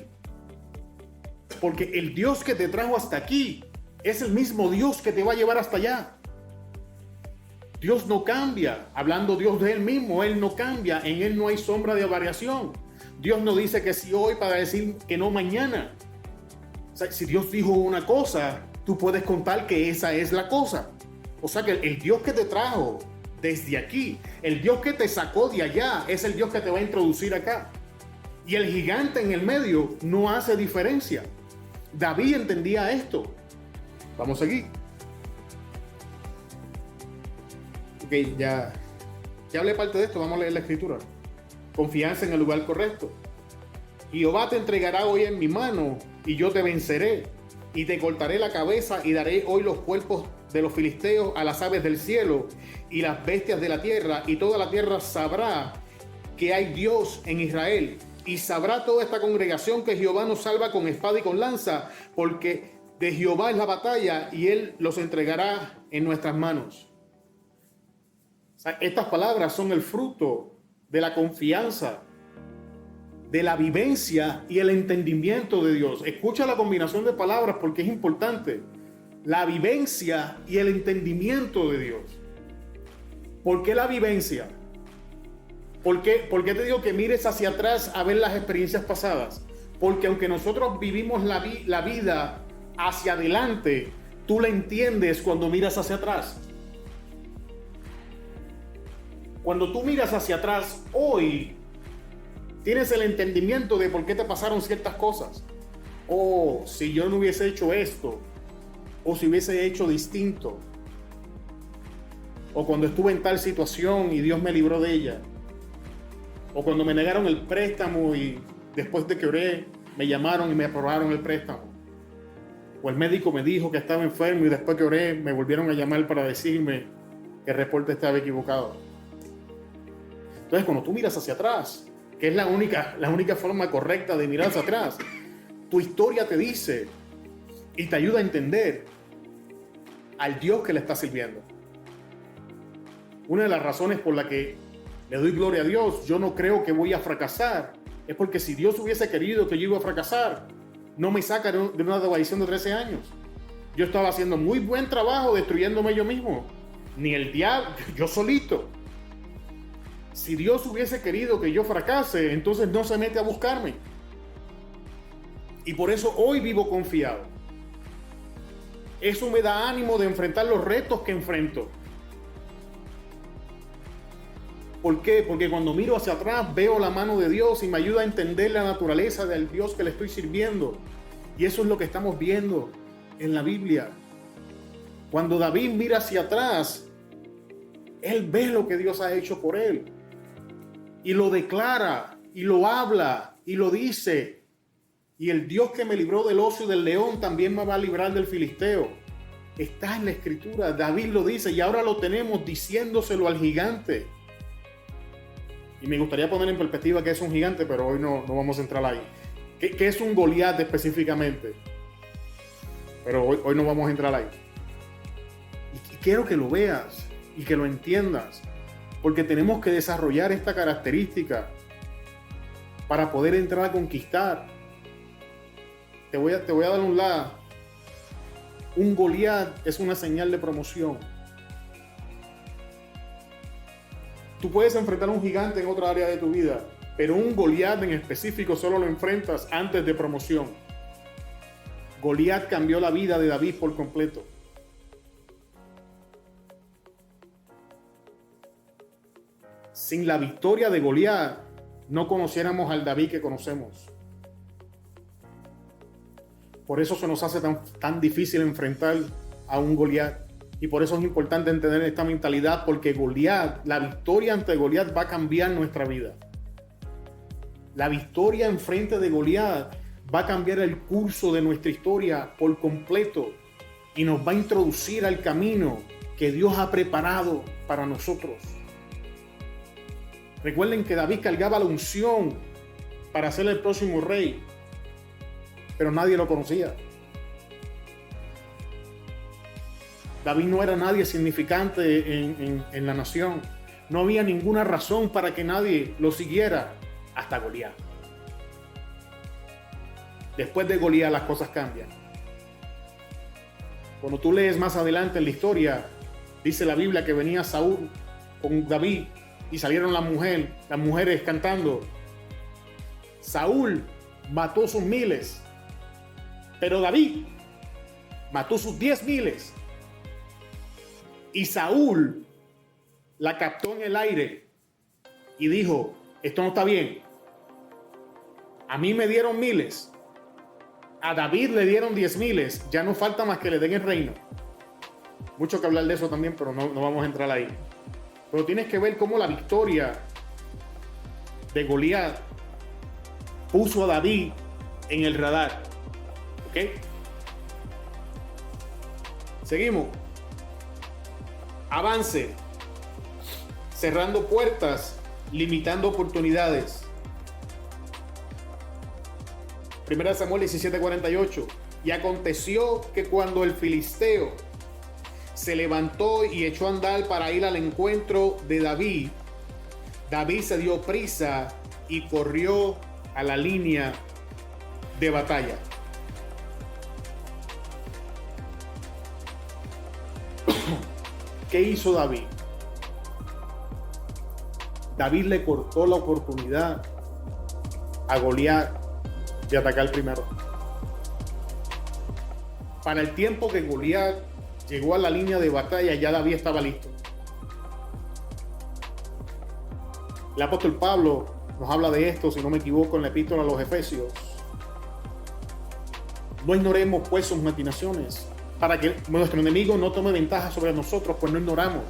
Porque el Dios que te trajo hasta aquí es el mismo Dios que te va a llevar hasta allá. Dios no cambia. Hablando Dios de Él mismo, Él no cambia. En Él no hay sombra de variación. Dios no dice que sí hoy para decir que no mañana. O sea, si Dios dijo una cosa, tú puedes contar que esa es la cosa. O sea que el Dios que te trajo desde aquí, el Dios que te sacó de allá, es el Dios que te va a introducir acá. Y el gigante en el medio no hace diferencia. David entendía esto. Vamos a seguir. Ok, ya hablé parte de esto, vamos a leer la escritura. Confianza en el lugar correcto. Jehová te entregará hoy en mi mano y yo te venceré y te cortaré la cabeza y daré hoy los cuerpos de los filisteos a las aves del cielo y las bestias de la tierra, y toda la tierra sabrá que hay Dios en Israel, y sabrá toda esta congregación que Jehová nos salva con espada y con lanza, porque de Jehová es la batalla y Él los entregará en nuestras manos. O sea, estas palabras son el fruto de la confianza, de la vivencia y el entendimiento de Dios. Escucha la combinación de palabras porque es importante. La vivencia y el entendimiento de Dios. ¿Por qué la vivencia? ¿Por qué te digo que mires hacia atrás a ver las experiencias pasadas? Porque aunque nosotros vivimos la vida hacia adelante, tú la entiendes cuando miras hacia atrás. Cuando tú miras hacia atrás hoy, tienes el entendimiento de por qué te pasaron ciertas cosas. Oh, si yo no hubiese hecho esto, o si hubiese hecho distinto, o cuando estuve en tal situación y Dios me libró de ella, o cuando me negaron el préstamo y después de que oré me llamaron y me aprobaron el préstamo, o el médico me dijo que estaba enfermo y después que oré me volvieron a llamar para decirme que el reporte estaba equivocado. Entonces, cuando tú miras hacia atrás, que es la única forma correcta de mirar hacia atrás, tu historia te dice y te ayuda a entender al Dios que le está sirviendo. Una de las razones por la que le doy gloria a Dios, yo no creo que voy a fracasar, es porque si Dios hubiese querido que yo iba a fracasar, no me saca de una drogadicción de 13 años. Yo estaba haciendo muy buen trabajo destruyéndome yo mismo. Ni el diablo, yo solito. Si Dios hubiese querido que yo fracase, entonces no se mete a buscarme. Y por eso hoy vivo confiado. Eso me da ánimo de enfrentar los retos que enfrento. ¿Por qué? Porque cuando miro hacia atrás veo la mano de Dios y me ayuda a entender la naturaleza del Dios que le estoy sirviendo. Y eso es lo que estamos viendo en la Biblia. Cuando David mira hacia atrás, él ve lo que Dios ha hecho por él. Y lo declara, y lo habla, y lo dice. Y el Dios que me libró del oso y del león también me va a librar del filisteo. Está en la escritura, David lo dice y ahora lo tenemos diciéndoselo al gigante. Y me gustaría poner en perspectiva qué es un gigante, pero hoy no vamos a entrar ahí. ¿Qué es un Goliat específicamente? Pero hoy no vamos a entrar ahí. Y quiero que lo veas y que lo entiendas, porque tenemos que desarrollar esta característica para poder entrar a conquistar. Te voy a dar un lado. Un Goliat es una señal de promoción. Tú puedes enfrentar a un gigante en otra área de tu vida, pero un Goliat en específico solo lo enfrentas antes de promoción. Goliat cambió la vida de David por completo. Sin la victoria de Goliat, no conociéramos al David que conocemos. Por eso se nos hace tan difícil enfrentar a un Goliat. Y por eso es importante entender esta mentalidad, porque Goliat, la victoria ante Goliat va a cambiar nuestra vida. La victoria enfrente de Goliat va a cambiar el curso de nuestra historia por completo y nos va a introducir al camino que Dios ha preparado para nosotros. Recuerden que David cargaba la unción para ser el próximo rey, pero nadie lo conocía. David no era nadie significante en la nación. No había ninguna razón para que nadie lo siguiera hasta Goliat. Después de Goliat las cosas cambian. Cuando tú lees más adelante en la historia, dice la Biblia que venía Saúl con David y salieron las mujeres cantando. Saúl mató sus miles, pero David mató sus 10,000. Y Saúl la captó en el aire y dijo: esto no está bien. A mí me dieron miles, a David le dieron 10,000, ya no falta más que le den el reino. Mucho que hablar de eso también, pero no vamos a entrar ahí. Pero tienes que ver cómo la victoria de Goliat puso a David en el radar. ¿Ok? Seguimos. Avance. Cerrando puertas, limitando oportunidades. 1 Samuel 17:48. Y aconteció que cuando el filisteo se levantó y echó a andar para ir al encuentro de David, David se dio prisa y corrió a la línea de batalla. ¿Qué hizo David? David le cortó la oportunidad a Goliat de atacar primero. Para el tiempo que Goliat llegó a la línea de batalla, ya David estaba listo. El apóstol Pablo nos habla de esto, si no me equivoco, en la epístola a los Efesios. No ignoremos pues sus maquinaciones, para que nuestro enemigo no tome ventaja sobre nosotros, pues no ignoramos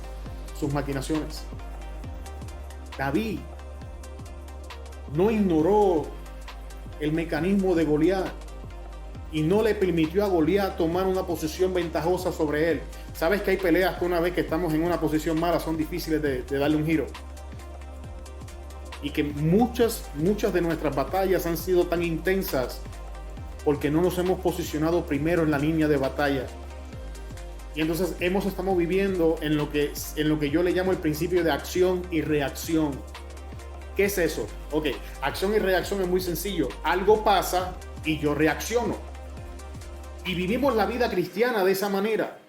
sus maquinaciones. David no ignoró el mecanismo de Goliat y no le permitió a Goliat tomar una posición ventajosa sobre él. Sabes que hay peleas que una vez que estamos en una posición mala son difíciles de darle un giro. Y que muchas de nuestras batallas han sido tan intensas porque no nos hemos posicionado primero en la línea de batalla. Y entonces estamos viviendo en lo que yo le llamo el principio de acción y reacción. ¿Qué es eso? Ok, acción y reacción es muy sencillo. Algo pasa y yo reacciono. Y vivimos la vida cristiana de esa manera,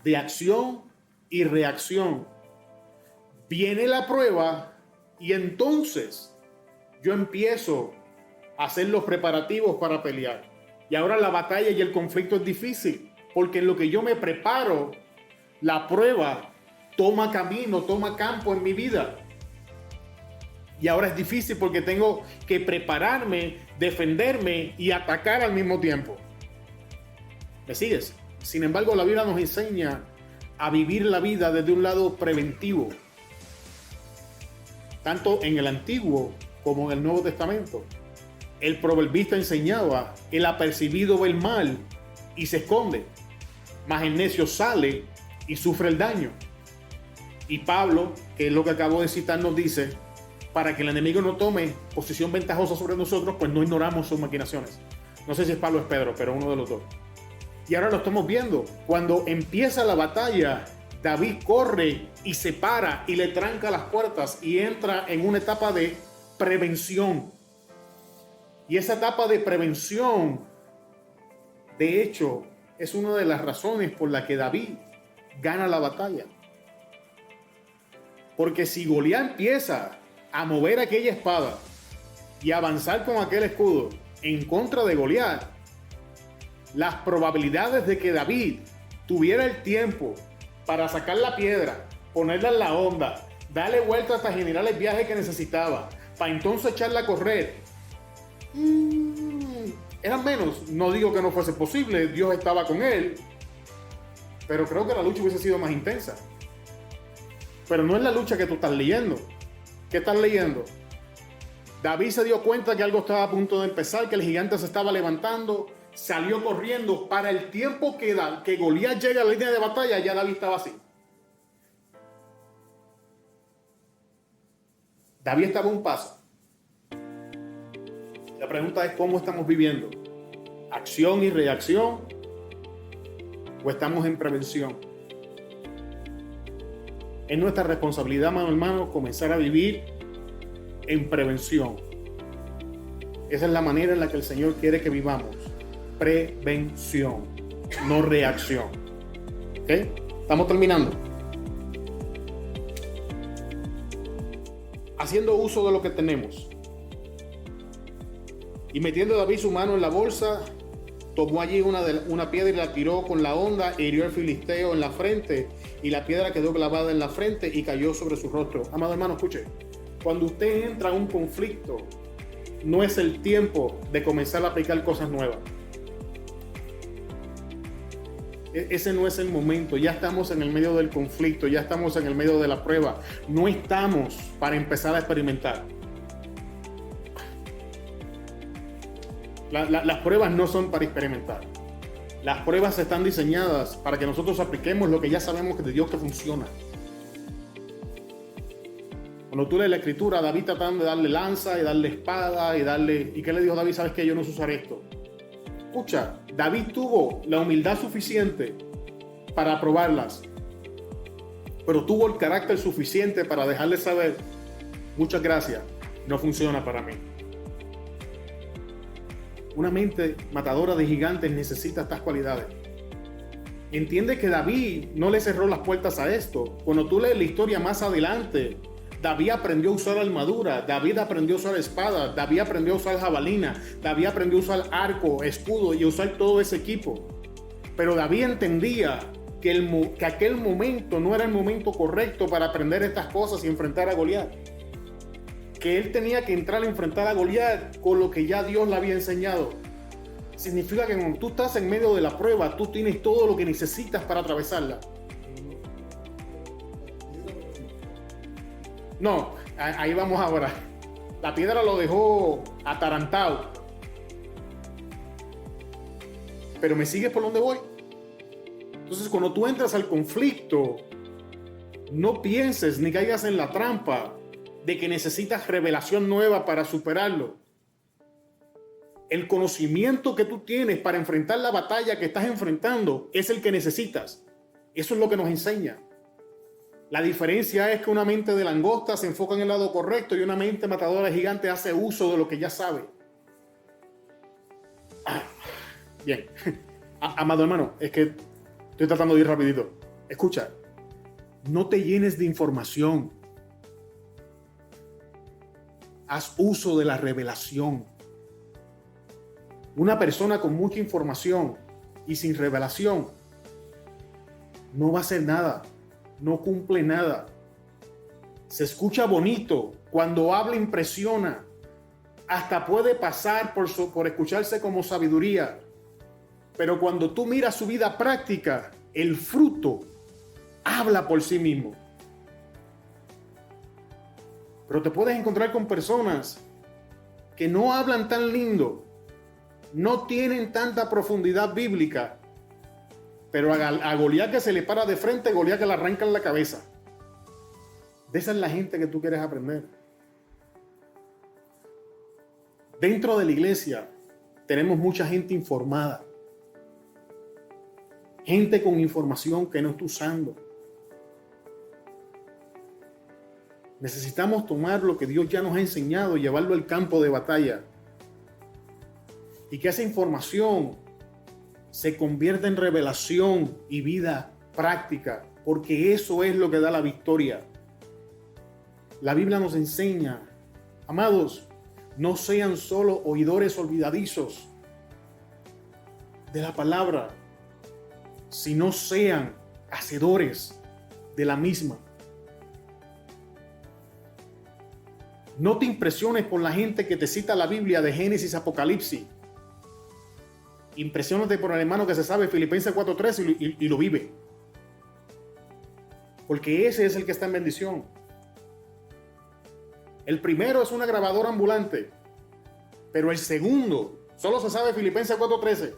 de acción y reacción. Viene la prueba y entonces yo empiezo a hacer los preparativos para pelear. Y ahora la batalla y el conflicto es difícil, porque en lo que yo me preparo, la prueba toma camino, toma campo en mi vida. Y ahora es difícil porque tengo que prepararme, defenderme y atacar al mismo tiempo. ¿Me sigues? Sin embargo, la Biblia nos enseña a vivir la vida desde un lado preventivo, tanto en el Antiguo como en el Nuevo Testamento. El proverbista enseñaba: el apercibido ve el mal y se esconde, mas el necio sale y sufre el daño. Y Pablo, que es lo que acabo de citar, nos dice: para que el enemigo no tome posición ventajosa sobre nosotros, pues no ignoramos sus maquinaciones. No sé si es Pablo o es Pedro, pero uno de los dos. Y ahora lo estamos viendo. Cuando empieza la batalla, David corre y se para y le tranca las puertas y entra en una etapa de prevención. Y esa etapa de prevención, de hecho, es una de las razones por la que David gana la batalla. Porque si Goliat empieza a mover aquella espada y avanzar con aquel escudo en contra de Goliat, las probabilidades de que David tuviera el tiempo para sacar la piedra, ponerla en la onda, darle vuelta hasta generar el viaje que necesitaba, para entonces echarla a correr, eran menos. No digo que no fuese posible, Dios estaba con él, pero creo que la lucha hubiese sido más intensa. Pero no es la lucha que tú estás leyendo. ¿Qué estás leyendo? David se dio cuenta que algo estaba a punto de empezar, que el gigante se estaba levantando, salió corriendo. Para el tiempo que Goliat llega a la línea de batalla, ya David estaba así. David estaba a un paso. La pregunta es: ¿cómo estamos viviendo? ¿Acción y reacción? ¿O estamos en prevención? Es nuestra responsabilidad, hermano, comenzar a vivir en prevención. Esa es la manera en la que el Señor quiere que vivamos. Prevención, no reacción. ¿Ok? Estamos terminando. Haciendo uso de lo que tenemos. Y metiendo David su mano en la bolsa, tomó allí una piedra y la tiró con la honda e hirió al filisteo en la frente, y la piedra quedó clavada en la frente y cayó sobre su rostro. Amado hermano, escuche. Cuando usted entra a un conflicto, no es el tiempo de comenzar a aplicar cosas nuevas. Ese no es el momento. Ya estamos en el medio del conflicto, ya estamos en el medio de la prueba. No estamos para empezar a experimentar. Las pruebas no son para experimentar. Las pruebas están diseñadas para que nosotros apliquemos lo que ya sabemos de Dios que funciona. Cuando tú lees la escritura, David tratando de darle lanza y darle espada ¿y qué le dijo David? ¿Sabes qué? Yo no sé usar esto. Escucha, David tuvo la humildad suficiente para probarlas, pero tuvo el carácter suficiente para dejarle saber: muchas gracias, no funciona para mí. Una mente matadora de gigantes necesita estas cualidades. Entiende que David no le cerró las puertas a esto. Cuando tú lees la historia más adelante, David aprendió a usar armadura, David aprendió a usar espada, David aprendió a usar jabalina, David aprendió a usar arco, escudo y a usar todo ese equipo. Pero David entendía que aquel momento no era el momento correcto para aprender estas cosas y enfrentar a Goliat. Que él tenía que entrar a enfrentar a Goliat con lo que ya Dios le había enseñado. Significa que cuando tú estás en medio de la prueba, tú tienes todo lo que necesitas para atravesarla. No, ahí vamos ahora. La piedra lo dejó atarantado. Pero ¿me sigues por donde voy? Entonces, cuando tú entras al conflicto, no pienses ni caigas en la trampa de que necesitas revelación nueva para superarlo. El conocimiento que tú tienes para enfrentar la batalla que estás enfrentando es el que necesitas. Eso es lo que nos enseña. La diferencia es que una mente de langosta se enfoca en el lado correcto y una mente matadora de gigante hace uso de lo que ya sabe. Bien. Amado hermano, es que estoy tratando de ir rapidito. Escucha, no te llenes de información. Haz uso de la revelación. Una persona con mucha información y sin revelación no va a hacer nada. No cumple nada. Se escucha bonito, cuando habla impresiona, hasta puede pasar por escucharse como sabiduría, pero cuando tú miras su vida práctica, el fruto habla por sí mismo. Pero te puedes encontrar con personas que no hablan tan lindo, no tienen tanta profundidad bíblica, pero a Goliat que se le para de frente, Goliat que le arranca en la cabeza. De esa es la gente que tú quieres aprender. Dentro de la iglesia tenemos mucha gente informada. Gente con información que no está usando. Necesitamos tomar lo que Dios ya nos ha enseñado y llevarlo al campo de batalla. Y que esa información se convierta en revelación y vida práctica, porque eso es lo que da la victoria. La Biblia nos enseña, amados, no sean solo oidores olvidadizos de la palabra, sino sean hacedores de la misma. No te impresiones por la gente que te cita la Biblia de Génesis a Apocalipsis. Impresiónate por el hermano que se sabe Filipenses 4:3 y lo vive. Porque ese es el que está en bendición. El primero es una grabadora ambulante, pero el segundo solo se sabe Filipenses 4:13.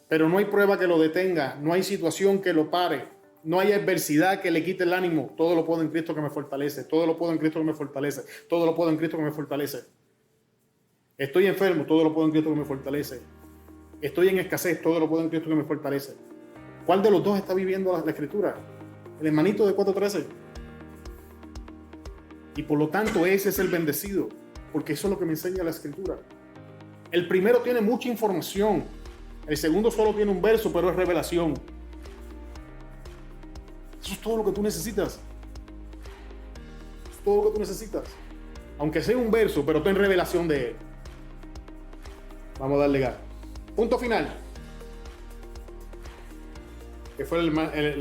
Pero no hay prueba que lo detenga, no hay situación que lo pare, no hay adversidad que le quite el ánimo. Todo lo puedo en Cristo que me fortalece, todo lo puedo en Cristo que me fortalece, todo lo puedo en Cristo que me fortalece. Estoy enfermo, todo lo puedo en Cristo que me fortalece. Estoy en escasez, todo lo puedo en Cristo que me fortalece. ¿Cuál de los dos está viviendo la escritura? El hermanito de 4:13. Y por lo tanto ese es el bendecido. porque eso es lo que me enseña la Escritura. El primero tiene mucha información, el segundo solo tiene un verso, pero es revelación. Eso es todo lo que tú necesitas. Es todo lo que tú necesitas. Aunque sea un verso, pero ten revelación de él. Vamos a darle gas. Punto final. Que fue lo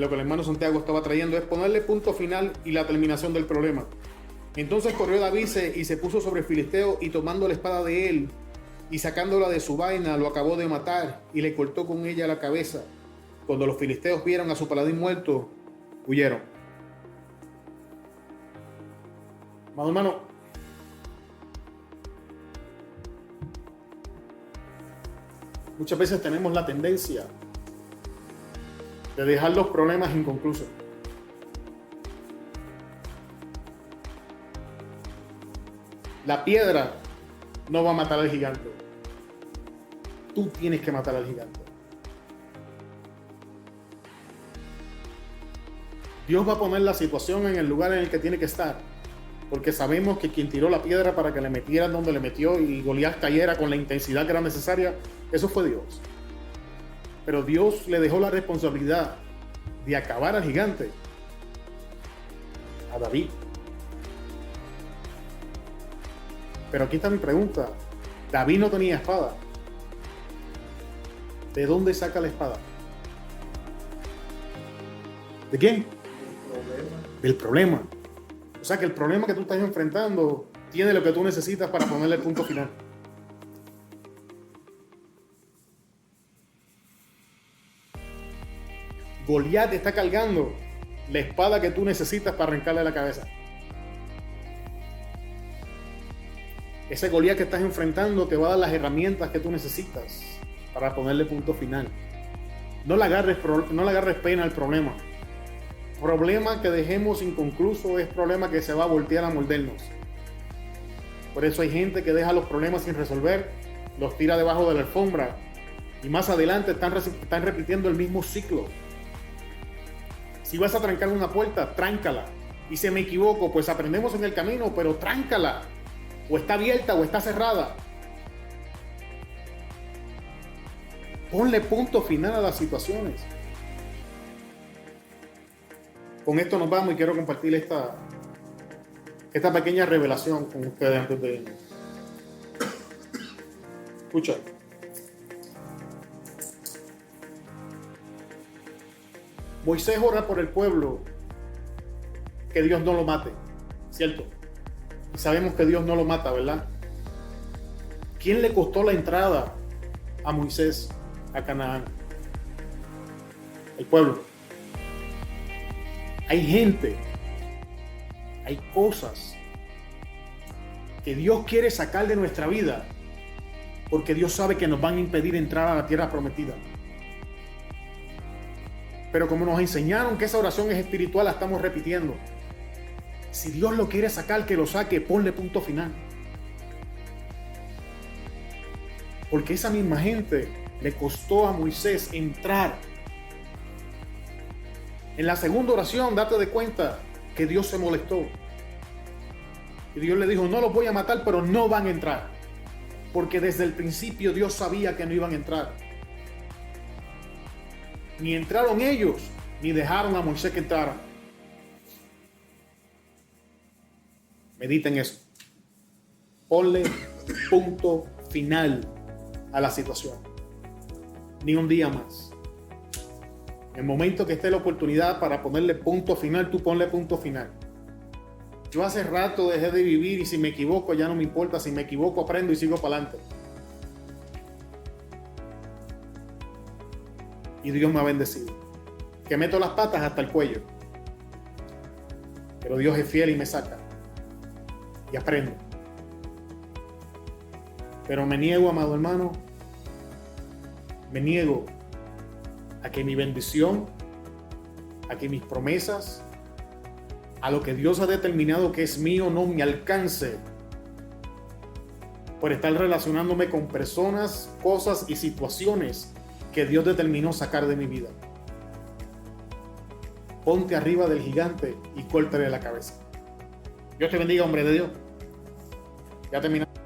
que el hermano Santiago estaba trayendo, es ponerle punto final y la terminación del problema. Entonces corrió David y se puso sobre el filisteo, y tomando la espada de él y sacándola de su vaina, lo acabó de matar y le cortó con ella la cabeza. Cuando los filisteos vieron a su paladín muerto, huyeron. Amado hermano, muchas veces tenemos la tendencia de dejar los problemas inconclusos. La piedra no va a matar al gigante. Tú tienes que matar al gigante. Dios va a poner la situación en el lugar en el que tiene que estar, porque sabemos que quien tiró la piedra para que le metieran donde le metió y Goliat cayera con la intensidad que era necesaria, eso fue Dios. Pero Dios le dejó la responsabilidad de acabar al gigante a David. Pero aquí está mi pregunta. David no tenía espada. ¿De dónde saca la espada? ¿De quién? Del problema. O sea que el problema que tú estás enfrentando tiene lo que tú necesitas para ponerle el punto final. Goliat está cargando la espada que tú necesitas para arrancarle la cabeza. Ese Goliat que estás enfrentando te va a dar las herramientas que tú necesitas para ponerle punto final. No le agarres pena al problema. Problema que dejemos inconcluso es problema que se va a voltear a mordernos. Por eso hay gente que deja los problemas sin resolver, los tira debajo de la alfombra y más adelante están repitiendo el mismo ciclo. Si vas a trancar una puerta, tráncala. Y si me equivoco, pues aprendemos en el camino, pero tráncala. O está abierta o está cerrada. Ponle punto final a las situaciones. Con esto nos vamos y quiero compartir esta pequeña revelación con ustedes antes de irnos. Escucha. Moisés ora por el pueblo que Dios no lo mate, ¿cierto? Y sabemos que Dios no lo mata, ¿verdad? ¿Quién le costó la entrada a Moisés a Canaán? El pueblo. Hay gente, hay cosas que Dios quiere sacar de nuestra vida porque Dios sabe que nos van a impedir entrar a la tierra prometida. Pero como nos enseñaron que esa oración es espiritual, la estamos repitiendo. Si Dios lo quiere sacar, que lo saque, ponle punto final. Porque esa misma gente le costó a Moisés entrar. En la segunda oración, date de cuenta que Dios se molestó. Y Dios le dijo, no los voy a matar, pero no van a entrar. Porque desde el principio Dios sabía que no iban a entrar. Ni entraron ellos, ni dejaron a Moisés que entrara. Mediten eso. Ponle punto final a la situación. Ni un día más. En el momento que esté la oportunidad para ponerle punto final, tú ponle punto final. Yo hace rato dejé de vivir y si me equivoco ya no me importa. Si me equivoco aprendo y sigo para adelante. Y Dios me ha bendecido. Que meto las patas hasta el cuello. Pero Dios es fiel y me saca. Y aprendo. Pero me niego, amado hermano. Me niego a que mi bendición, a que mis promesas, a lo que Dios ha determinado que es mío no me alcance por estar relacionándome con personas, cosas y situaciones que Dios determinó sacar de mi vida. Ponte arriba del gigante y córtale la cabeza. Dios te bendiga, hombre de Dios. Ya terminamos.